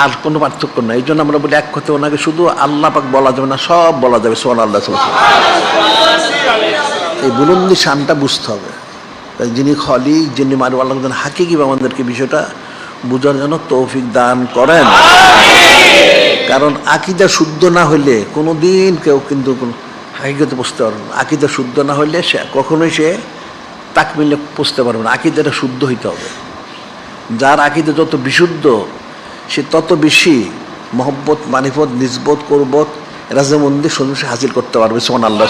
আর কোনো পার্থক্য নাই। এই জন্য আমরা বলি এক কথা, ওনাকে শুধু আল্লাহ পাক বলা যাবে না, সব বলা যাবে সুবহানাল্লাহ সাল্লাল্লাহু আলাইহি ওয়াসাল্লাম। এই বুলন্দি শানটা বুঝতে হবে। যিনি খলিক, যিনি মারু, আল্লাহ যেন হাকিকিভাবে আমাদেরকে বিষয়টা বুঝার জন্য তৌফিক দান করেন। কারণ আকীদা শুদ্ধ না হইলে কোনো দিন কেউ কিন্তু হাকিকতে পৌঁছতে পারবে না। আকীদা শুদ্ধ না হইলে সে কখনোই সে তাকমিলে পৌঁছতে পারবে না। আকীদাটা শুদ্ধ হইতে হবে। যার আকীদা যত বিশুদ্ধ, সে তত বেশি মহব্বত, মারিফত, নিসবত, কুরবত, রাজমন্দি সন্ন্যাসী হাসিল করতে পারবে সুবহানাল্লাহ।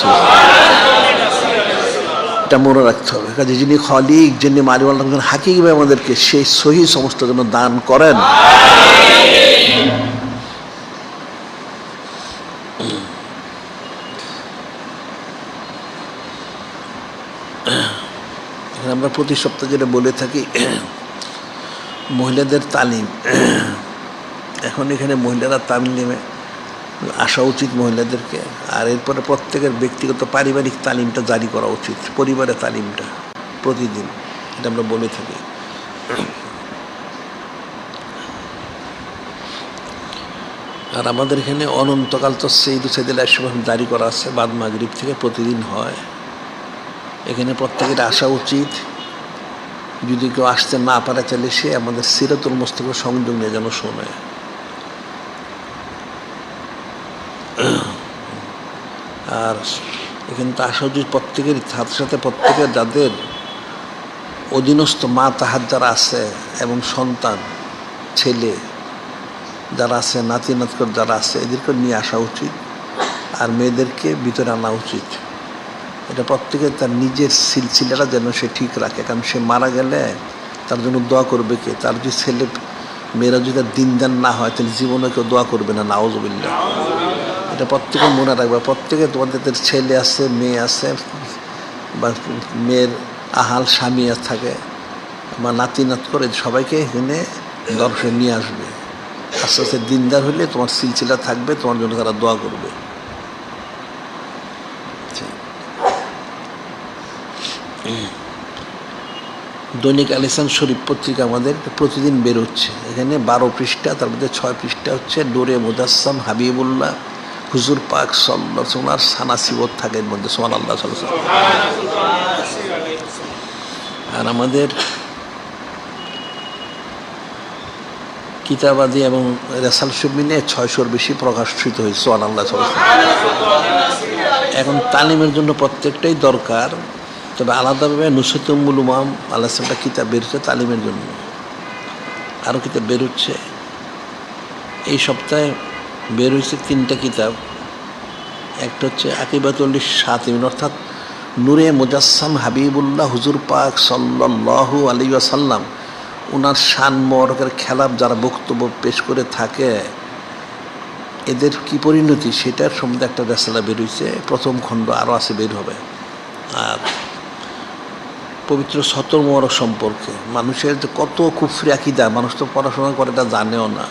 এটা মনে রাখতে হবে। কাজে যিনি খলিক, যিনি মালিক, আল্লাহ হাকিকিভাবে আমাদেরকে সেই সহি সমস্ত জন্য দান করেন। আমরা প্রতি সপ্তাহে যেটা বলে থাকি, মহিলাদের তালিম, এখন এখানে মহিলারা তালিমে আসা উচিত মহিলাদেরকে। আর এরপরে প্রত্যেকের ব্যক্তিগত পারিবারিক তালিমটা জারি করা উচিত, পরিবারের তালিমটা প্রতিদিন, এটা আমরা বলে থাকি। আর আমাদের এখানে অনন্তকাল তো সৈয়দ সাইদুল আশরাফ জারি করা আছে, বাদ মাগরিব থেকে প্রতিদিন হয়। এখানে প্রত্যেকের আসা উচিত। যদি কেউ আসতে না পারে তাহলে সে আমাদের সিরাতুল মুস্তাফা সংযোগ নিয়ে যেন শোনে। আর এখানে তো আসা উচিত প্রত্যেকের সাথে সাথে প্রত্যেকের যাদের অধীনস্থ মা তাহার যারা আছে এবং সন্তান, ছেলে যারা আছে, নাতি নাতকর যারা আছে, এদেরকে নিয়ে আসা উচিত। আর মেয়েদেরকে ভিতরে আনা উচিত। এটা প্রত্যেকে তার নিজের সিলসিলাটা যেন সে ঠিক রাখে। কারণ সে মারা গেলে তার জন্য দোয়া করবে কে? তার যদি ছেলে মেয়েরা যদি তার দিনদান না হয় তাহলে জীবনে কেউ দোয়া করবে না, নাউযুবিল্লাহ। এটা প্রত্যেকে মনে রাখবে। প্রত্যেকে তোমাদের ছেলে আছে, মেয়ে আছে, বা মেয়ের আহাল স্বামী থাকে, বা নাতি নাত করে, সবাইকে এখানে দর্শনে নিয়ে আসবে। আস্তে আস্তে দিনদার হলে তোমার সিলসিলা থাকবে, তোমার জন্য তারা দোয়া করবে। দৈনিক আল ইহসান শরীফ পত্রিকা আমাদের প্রতিদিন বের হচ্ছে। এখানে 12 পৃষ্ঠা, তার মধ্যে 6 পৃষ্ঠা হচ্ছে নূরে মুজাসসাম হাবিবুল্লাহ হুজুর পাক সাল্লাল্লাহু আলাইহি ওয়াসাল্লাম সানাসিবত থাকে এর মধ্যে সুবহানাল্লাহ সাল্লাল্লাহু আলাইহি ওয়াসাল্লাম। আর আমাদের কিতাবাদি এবং রেসাল শরীফ মিলে 600-র বেশি প্রকাশিত হয়েছে সুবহানাল্লাহ সাল্লাল্লাহু আলাইহি ওয়াসাল্লাম। এখন তালিমের জন্য প্রত্যেকটাই দরকার। তবে আলাদাভাবে নুসরাতুল উলুম আল্লাহ একটা কিতাব বের হচ্ছে তালিমের জন্য। আরও কিতাব বের হচ্ছে। এই সপ্তাহে বের হয়েছে 3টা কিতাব। একটা হচ্ছে আকিবাতুল শাতিমিন, অর্থাৎ নূরে মুজাসসাম হাবিবুল্লাহ হুজুর পাক সাল্লাল্লাহু আলাইহি ওয়াসাল্লাম ওনার শান মোবারকের খেলাফ যারা বক্তব্য পেশ করে থাকে, এদের কি পরিণতি সেটার সম্বন্ধে একটা রেসালা বের হয়েছে। প্রথম খণ্ড, আরও আছে, বের হবে। আর পবিত্র সতর মোবারক সম্পর্কে মানুষের যে কত কুফরি আকীদা, মানুষ তো পড়াশোনা করে এটা জানেও না।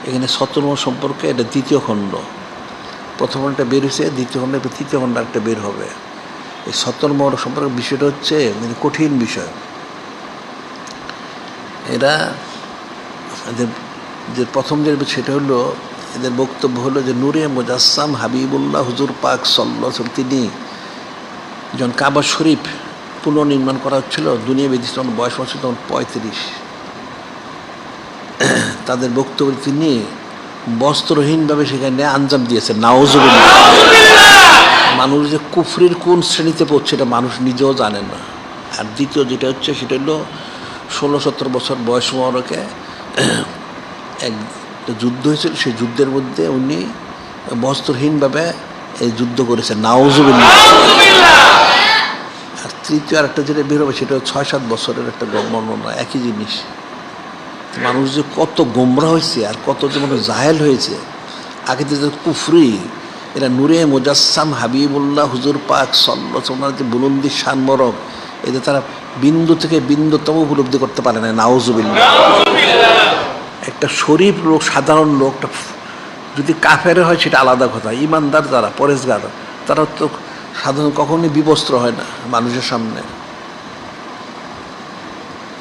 এখানে সতর মোবারক সম্পর্কে এটা 2য় খণ্ড। প্রথম খণ্ডটা বের হয়েছে, 2য় খণ্ড, 3য় খণ্ড একটা বের হবে। এই সতর মোবারক সম্পর্কে বিষয়টা হচ্ছে মানে কঠিন বিষয়। এরা এদের যে প্রথম যে সেটা হলো, এদের বক্তব্য হলো যে নূরে মুজাসসাম হাবিবুল্লাহ হুজুর পাক সাল্লাল্লাহু আলাইহি ওয়াসাল্লাম তিনি যখন কাবা শরীফ পুনর্নির্মাণ করা হচ্ছিল, দুনিয়া বেদিস তখন বয়স হচ্ছিল তখন 35। তাদের বক্তব্য তিনি বস্ত্রহীনভাবে সেখানে আঞ্জাম দিয়েছে, নাউযুবিল্লাহ। মানুষ যে কুফরির কোন শ্রেণীতে পড়ছে এটা মানুষ নিজেও জানে না। আর দ্বিতীয় যেটা হচ্ছে সেটা হলো 16-17 বছর বয়স মোবারকে একটা যুদ্ধ হয়েছিল। সেই যুদ্ধের মধ্যে উনি বস্ত্রহীনভাবে এই যুদ্ধ করেছেন, নাউযুবিল্লাহ। আর তৃতীয় আরেকটা যেটা বের হবে সেটা 6-7 বছরের একটা বর্ণনা, একই জিনিস। মানুষ যে কত গোমরা হয়েছে আর কত যে মানুষ জাহেল হয়েছে। আগে যে কুফরি, এরা নূরে মুজাসসাম হাবিবুল্লাহ হুজুর পাক সাল্লাল্লাহু আলাইহি ওয়াসাল্লাম যে বুলন্দি শান মোবারক, এদের তারা বিন্দু থেকে বিন্দুতম উপলব্ধি করতে পারে না, নাউযুবিল্লাহ। একটা শরীফ লোক, সাধারণ লোক, একটা যদি কাফের হয় সেটা আলাদা কথা, ইমানদার যারা পরেশগার তারা তো সাধারণত কখনোই বিবস্ত্র হয় না মানুষের সামনে।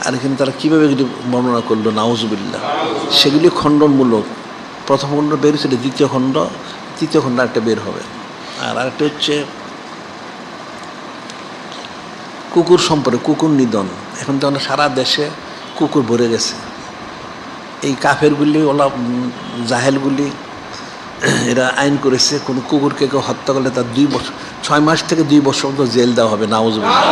আর এখানে তারা কীভাবে এগুলি বর্ণনা করলো নাউজুবিল্লাহ, সেগুলি খণ্ডনমূলক। প্রথম খণ্ড বের হয়েছিল, দ্বিতীয় খণ্ড, তৃতীয় খণ্ড একটা বের হবে। আর আরেকটা হচ্ছে কুকুর সম্পর্কে, কুকুর নিধন। এখন তো সারা দেশে কুকুর ভরে গেছে। এই কাফেরগুলি ওলা জাহেলগুলি এরা আইন করেছে, কোনো কুকুরকে কেউ হত্যা করলে তার 6 মাস থেকে 2 বছর পর্যন্ত জেল দেওয়া হবে। নাউজুবিল্লাহ।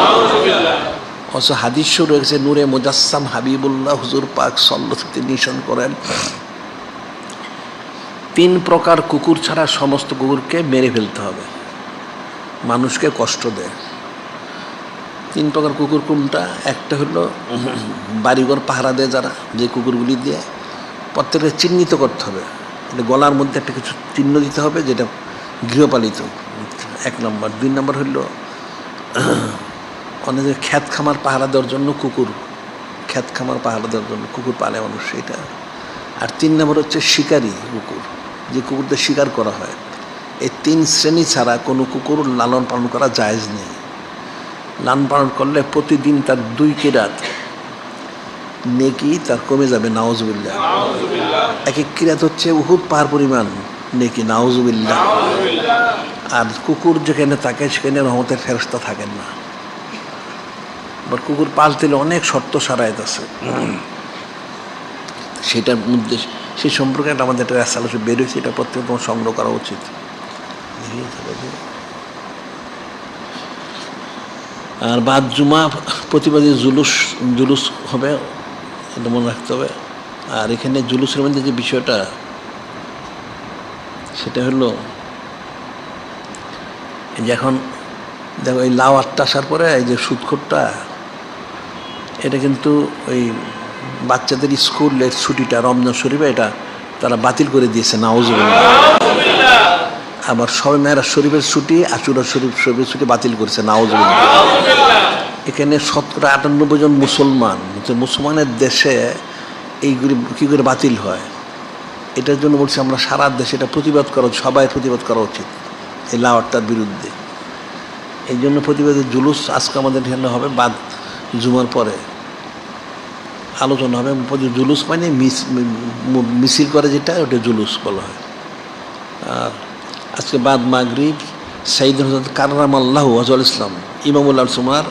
অথচ হাদিস রয়েছে, নূরে মুজাসসাম হাবিবুল্লাহ হুজুর পাক সাল্লাল্লাহু আলাইহি নিশান করেন 3 প্রকার কুকুর ছাড়া সমস্ত কুকুরকে মেরে ফেলতে হবে, মানুষকে কষ্ট দেয়। 3 প্রকার কুকুর কোনটা? একটা হলো বাড়িঘর পাহারা দেয় যারা, যে কুকুরগুলি দিয়ে প্রত্যেকটা চিহ্নিত করতে হবে, এটা গলার মধ্যে একটা কিছু চিহ্ন দিতে হবে যেটা গৃহপালিত, 1 নম্বর। 2 নম্বর হলো অনেকে খ্যাত খামার পাহারা দেওয়ার জন্য কুকুর, খ্যাত খামার পাহারা দেওয়ার জন্য কুকুর পালে মানুষ, এটা। আর 3 নম্বর হচ্ছে শিকারী কুকুর, যে কুকুরদের শিকার করা হয়। এই 3 শ্রেণী ছাড়া কোনো কুকুর লালন পালন করা জায়েজ নেই। লালন পালন করলে প্রতিদিন তার 2 কিরাত নেকি তার কমে যাবে। নাউজুবিল্লাহ। এক কিরাত হচ্ছে উহুদ পাহাড় পরিমাণ নেকি। নাউজুবিল্লাহ। আর কুকুর যেখানে থাকে সেখানে রহমতের ফেরেশতা থাকেন না। আবার কুকুর পালতে অনেক শর্ত সারায়ত আছে, সেটার মধ্যে সেই সম্পর্কে আমাদের একটা আলোচনা বের হয়েছে, এটা প্রত্যেক তোমার সংগ্রহ করা উচিত। আর বাদ জুমা প্রতিবাদী জুলুস হবে, এটা মনে রাখতে হবে। আর এখানে জুলুসের মধ্যে যে বিষয়টা, সেটা হলো এই যে এখন দেখো এই লাউ আটটা আসার পরে এই যে সুদখোরটা, এটা কিন্তু ওই বাচ্চাদের স্কুলের ছুটিটা রমজান শরীফে এটা তারা বাতিল করে দিয়েছে। নাউজুবিল্লাহ। আবার সবে মেরাজ শরীফের ছুটি, আশুরা শরীফের ছুটি বাতিল করেছে। নাউজুবিল্লাহ। এখানে 98 জন মুসলমান, মুসলমানের দেশে এইগুলি কী করে বাতিল হয়, এটার জন্য বলছি আমরা সারা দেশে এটা প্রতিবাদ করা, সবাই প্রতিবাদ করা উচিত এই লাওয়ারটার বিরুদ্ধে। এই জন্য প্রতিবাদের জুলুস আজকে আমাদের এখানে হবে, বাদ জুমার পরে আলোচনা হবে। জুলুস মানে মিছিল করে যেটা, ওটা জুলুস বলা হয়। আর আজকে বাদ মাগরিব সাইয়্যিদুল হযরত কাররামাল্লাহু ওয়াজহুল ইসলাম ইমামুল সুমার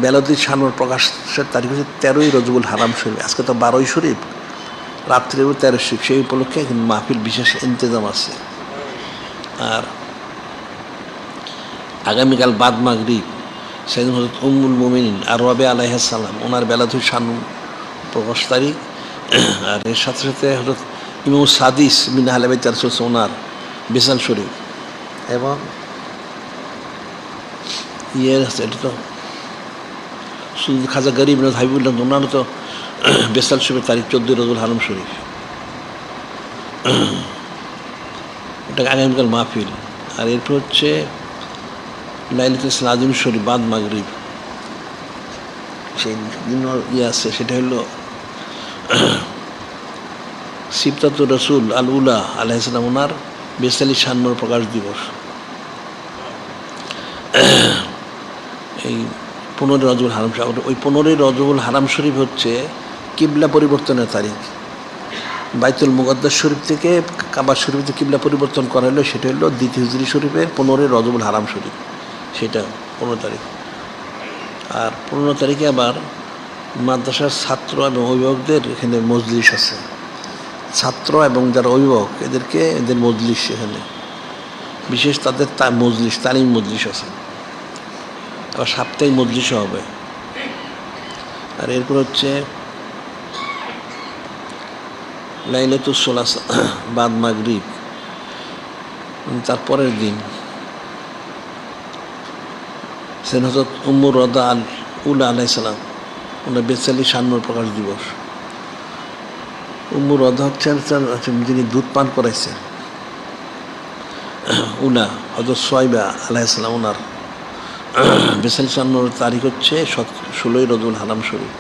বেলাদুল শানুর প্রকাশের তারিখ হচ্ছে 13ই রজবুল হারাম শরীফ। আজকে তো 12ই শরীফ, রাত্রে 13 শরীফ, সেই উপলক্ষে মাহফিল বিশেষ ইন্তজাম আছে। আর আগামীকাল বাদ মাগরিব সাইয়্যিদুল হযরত উম্মুল মুমিনিন আর রবে আলাইহিস সালাম, ওনার বেলাদুল শানু প্রকাশ তারিখ। আর এর সাথে সাথে হযরত ইমাম সাদিস মিন আহলে বাইত রাসূল ওনার বিশাল শরীফ, এবং আছে এটা তো শুধু খাজা গরিব নওয়াজ হাবিবুল্লাহ, ওনারও তো বেসাল শরীফের তারিখ 14 রজবুল হারাম শরীফ। এটা আগামীকাল মাহফিল। আর এরপর হচ্ছে লাইলাতুল আজিম শরীফ বাদ মাগরিব, সেই দিন আছে, সেটা হলো সিফতাতুর রসুল আল উলা আলাইহিস সালাম, ওনার 42 প্রকাশ দিবস। এই 15 রজবুল হারাম শরীফ, ওই 15 রজবুল হারাম শরীফ হচ্ছে কিবলা পরিবর্তনের তারিখ। বাইতুল মুকাদ্দাস শরীফ থেকে কাবা শরীফে কিবলা পরিবর্তন করা হলো, সেটা হলো 2 হিজরি শরীফের 15 রজবুল হারাম শরীফ, সেটা 15 তারিখ। আর 15 তারিখে আবার মাদ্রাসার ছাত্র এবং অভিভাবকদের এখানে মজলিস আছে। ছাত্র এবং যারা অভিভাবক এদের মজলিস, এখানে বিশেষ তাদের মজলিস, তালিম মজলিস আছে। আবার সাপ্তাহিক মজলিসও হবে। আর এরপর হচ্ছে লাইলাতুল সোলাসা বাদ মাগরিব, তারপরের দিন সেন হযরত উম্মুর রদা আল উলা আলাইহিস সালাম, ওনার 42 প্রকাশ দিবস। উম্মুর রদা হচ্ছেন যিনি দুধ পান করাইছেন, উলা হযরত সোয়াইবা আলাইহিস সালাম, ওনার 42 তারিখ হচ্ছে 16ই রজবুল হারাম শরীফ।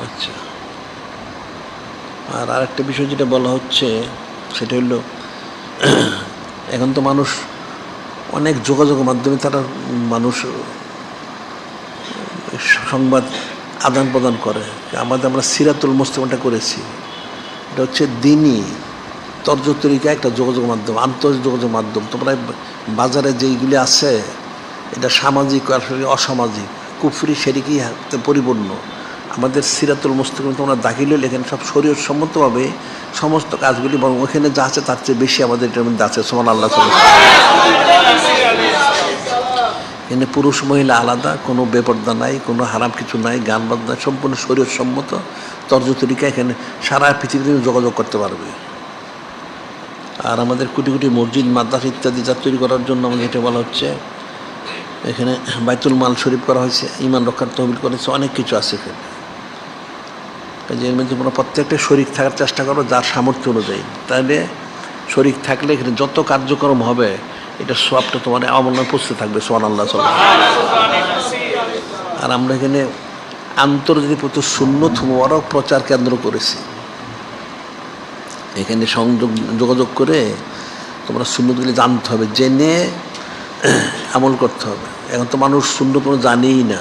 আচ্ছা, আর আরেকটা বিষয় যেটা বলা হচ্ছে সেটা হলো, এখন তো মানুষ অনেক যোগাযোগের মাধ্যমে তারা মানুষ সংবাদ আদান প্রদান করে। আমরা সিরাতুল মুস্তাকিমটা করেছি, এটা হচ্ছে দিনই তর্জ তরিকা একটা যোগাযোগ মাধ্যম, আন্তর্জাতিক যোগাযোগ মাধ্যম। তোমরা বাজারে যেইগুলি আছে এটা সামাজিক আর অসামাজিক, কুফরি শিরকি পরিপূর্ণ। আমাদের সিরাতুল মুস্তাকিম তোমরা দাখিলে লেখেন সব শরীয়ত সম্মতভাবে সমস্ত কাজগুলি, বরং ওখানে যা আছে তার চেয়ে বেশি আমাদের এটার মধ্যে আছে। সুবহানাল্লাহ। এখানে পুরুষ মহিলা আলাদা, কোনো বেপর্দা নাই, কোনো হারাম কিছু নাই, গান বাজনা সম্পূর্ণ শরীয়ত সম্মত তর্জ তরিকা। এখানে সারা পৃথিবীতে যোগাযোগ করতে পারবে। আর আমাদের কোটি কোটি মসজিদ মাদ্রাসা ইত্যাদি যা তৈরি করার জন্য আমাদের এটা বলা হচ্ছে, এখানে বাইতুল মাল শরীফ করা হয়েছে, ইমান রক্ষার তহবিল করেছে, অনেক কিছু আছে এখানে। কাজে এর মধ্যে তোমরা প্রত্যেকটা শরীক থাকার চেষ্টা করো যার সামর্থ্য অনুযায়ী। তাহলে শরীক থাকলে এখানে যত কার্যক্রম হবে এটা সবটা তোমার আমল নামে পৌঁছতে থাকবে। সুবহানাল্লাহ। আর আমরা এখানে আন্তর্জাতিক প্রচুর সুন্নত মুবারক প্রচার কেন্দ্র করেছি। এখানে যোগাযোগ করে তোমরা সুন্নতগুলি জানতে হবে, জেনে আমল করতে হবে। এখন তো মানুষ সুন্নত কোনো জানেই না,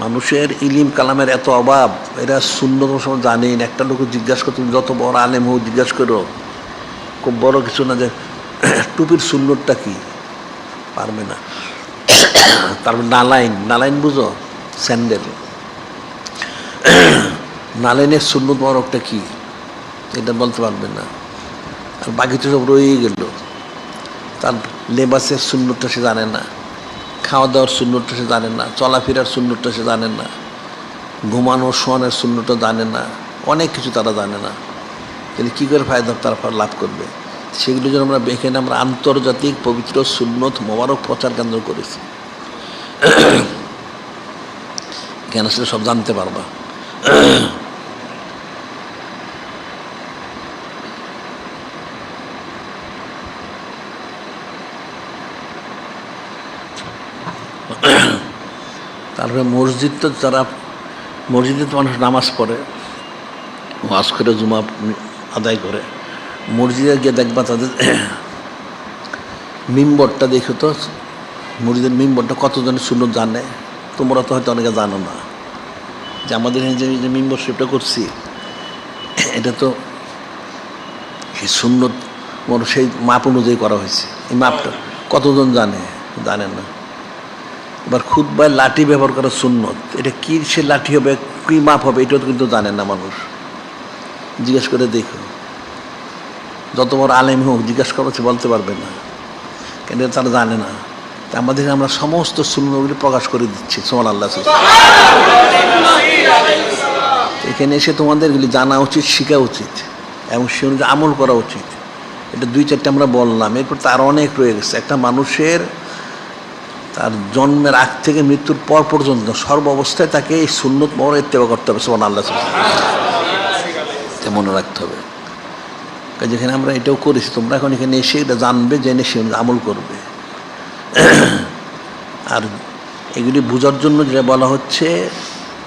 মানুষের ইলিম কালামের এত অভাব, এরা সুন্নত সময় জানেই না। একটা লোক জিজ্ঞাসা করো, তুমি যত বড় আলেম হোক জিজ্ঞাসা করো, খুব বড় কিছু না যে টুপির সুন্নতটা কি, পারবে না। তারপর নালাইন বুঝো, স্যান্ডেল, নালাইনের সুন্নত মরকটা কি এটা বলতে পারবে না। আর বাকি তো সব রয়েই গেল। তার লেবাসের সুন্নতটা সে জানে না, খাওয়া দাওয়ার সুন্নতটা সে জানে না, চলাফেরার সুন্নতটা সে জানে না, ঘুমানো শোয়ানোর সুন্নতটা জানে না, অনেক কিছু তারা জানে না। তাহলে কী করে ফায়দা তারা লাভ করবে? সেগুলো যেন আমরা এখানে আমরা আন্তর্জাতিক পবিত্র সুন্নত মোবারক প্রচার কেন্দ্র করেছি। কেন সেটা সব জানতে পারবা। তারপরে মসজিদ তো মসজিদে তো মানুষ নামাজ পড়ে, ওয়াজ করে, জুমা আদায় করে। মসজিদে গিয়ে দেখবা তাদের মিম্বরটা দেখো তো, মসজিদের মিম্বরটা কতজনের সুন্নত জানে। তোমরা তো হয়তো অনেকে জানো না যে আমাদের যে মিম্বর শরীফটা করছি এটা তো সেই সুন্নত সেই মাপ অনুযায়ী করা হয়েছে। এই মাপটা কতজন জানে না। এবার খুতবায় লাঠি ব্যবহার করা সুন্নত, এটা কী সে লাঠি হবে, কী মাপ হবে, এটাও কিন্তু জানে না মানুষ। জিজ্ঞেস করে দেখো, যত বড় আলেম হোক জিজ্ঞেস করা হচ্ছে বলতে পারবে না, কেন তারা জানে না। তা আমাদের আমরা সমস্ত সুন্নতগুলি প্রকাশ করে দিচ্ছি। সুবহানাল্লাহ। এখানে এসে তোমাদের এগুলি জানা উচিত, শেখা উচিত এবং সে অনুযায়ী আমল করা উচিত। এটা 2-4টা আমরা বললাম, এরপর তার অনেক রয়ে গেছে। একটা মানুষের তার জন্মের আগ থেকে মৃত্যুর পর পর্যন্ত সর্ব অবস্থায় তাকে এই সুন্নত মোবারক ইত্তেবা করতে হবে। সুবহানাল্লাহ। এটা মনে রাখতে হবে। যেখানে আমরা এটাও করেছি, তোমরা এখন এখানে এসে এটা জানবে, জেনে সে আমল করবে। আর এগুলি বোঝার জন্য যেটা বলা হচ্ছে,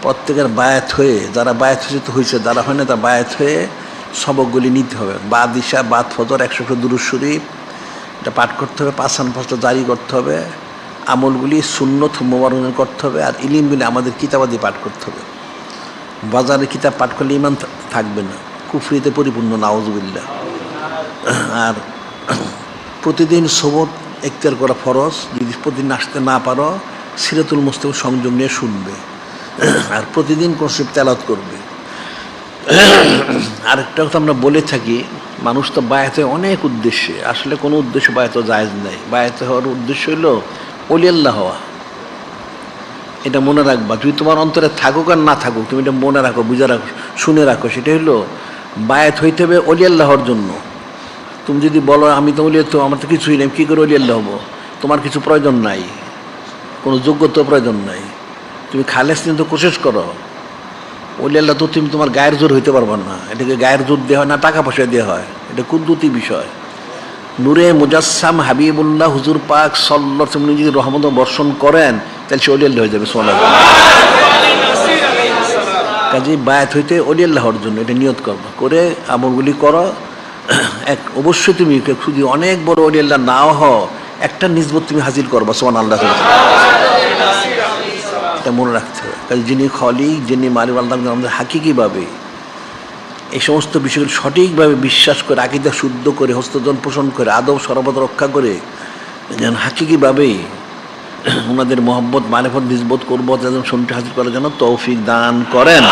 প্রত্যেকের বায়াত হয়ে, যারা বায়াত হয়েছে, যারা হয় না তারা বায়াত হয়ে সবকগুলি নিতে হবে। বাদ ইশা, বাদ ফজর, 100 দুরূদ শরীফ এটা পাঠ করতে হবে, 5 আনফাসটা জারি করতে হবে, আমলগুলি সুন্নত মোবারক করতে হবে। আর ইলিমগুলি আমাদের কিতাবাদি পাঠ করতে হবে। বাজারে কিতাব পাঠ করলে ইমান থাকবে না, কুফরিতে পরিপূর্ণ, নাউজুবিল্লাহ। আর প্রতিদিন সবত এখতিয়ার করা ফরজ। যদি প্রতিদিন আসতে না পারো, সিরাতুল মুস্তাকিম সংযম নিয়ে শুনবে। আর প্রতিদিন কোন শরীফ তেলাওয়াত করবে। আরেকটা কথা আমরা বলে থাকি, মানুষ তো বায়াত হয় অনেক উদ্দেশ্যে, আসলে কোনো উদ্দেশ্যে বায়াত জায়েজ নাই। বায়াত হওয়ার উদ্দেশ্য হলো ওলিয়াল্লাহ হওয়া। এটা মনে রাখবা, যদি তোমার অন্তরে থাকুক আর না থাকুক, তুমি এটা মনে রাখো, বুঝে রাখো, শুনে রাখো। সেটা হলো বায়াত হইতে হবে ওলিয়াল্লাহ হওয়ার জন্য। তুমি যদি বলো আমি তো ওলিয়া, তো আমার তো কিছুই নেই, কী করে ওলিয়াল্লাহ হবো? তোমার কিছু প্রয়োজন নাই, কোনো যোগ্যতা প্রয়োজন নাই। তুমি খালেস কিন্তু কোশিশ করো। ওলিয়াল্লাহ তো তুমি তোমার গায়ের জোর হইতে পারবো না। এটাকে গায়ের জোর দেওয়া হয় না, টাকা পয়সা দেওয়া হয়। এটা কুদ্দুতি বিষয়। নূরে মুজাসসাম হাবিবুল্লাহ হুজুর পাক সাল্লাল্লাহু আলাইহি ওয়াসাল্লাম যদি রহমত বর্ষণ করেন, তাহলে সে ওলিয়াল্লাহ হয়ে যাবে। সুবহানাল্লাহ। কাজে বায়াত হইতে ওলিয়াল্লাহ হওয়ার জন্য এটা নিয়ত করবা, করে আমলগুলি করো। এক অবশ্যই তুমি যদি অনেক বড় ওলিয়াল্লাহ নাও হও, একটা নিসবত তুমি হাজির করবা সুবহানাল্লাহ। এটা মনে রাখতে হবে। কাজে যিনি খলিক, যিনি মালিক আল্লাহ, আমাদের হাকিকিভাবে এই সমস্ত বিষয়গুলো সঠিকভাবে বিশ্বাস করে, আকীদা শুদ্ধ করে, হস্তজন পোষণ করে, আদব সরবত রক্ষা করে যেন হাকিকিভাবেই ওনাদের মহব্বত মারিফত নিসবত করবো, যেন সন্ধ্যে হাজির করার জন্য তৌফিক দান করেন।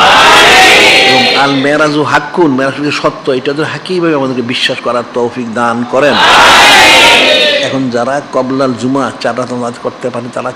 এবং আল মেরাজু হাক্কুন, মেরাজ সত্য, এটা তো হাকিভাবে আমাদেরকে বিশ্বাস করার তৌফিক দান করেন। এখন যারা কবলাল জুমা 4 রাকাত নামাজ করতে পারে তারা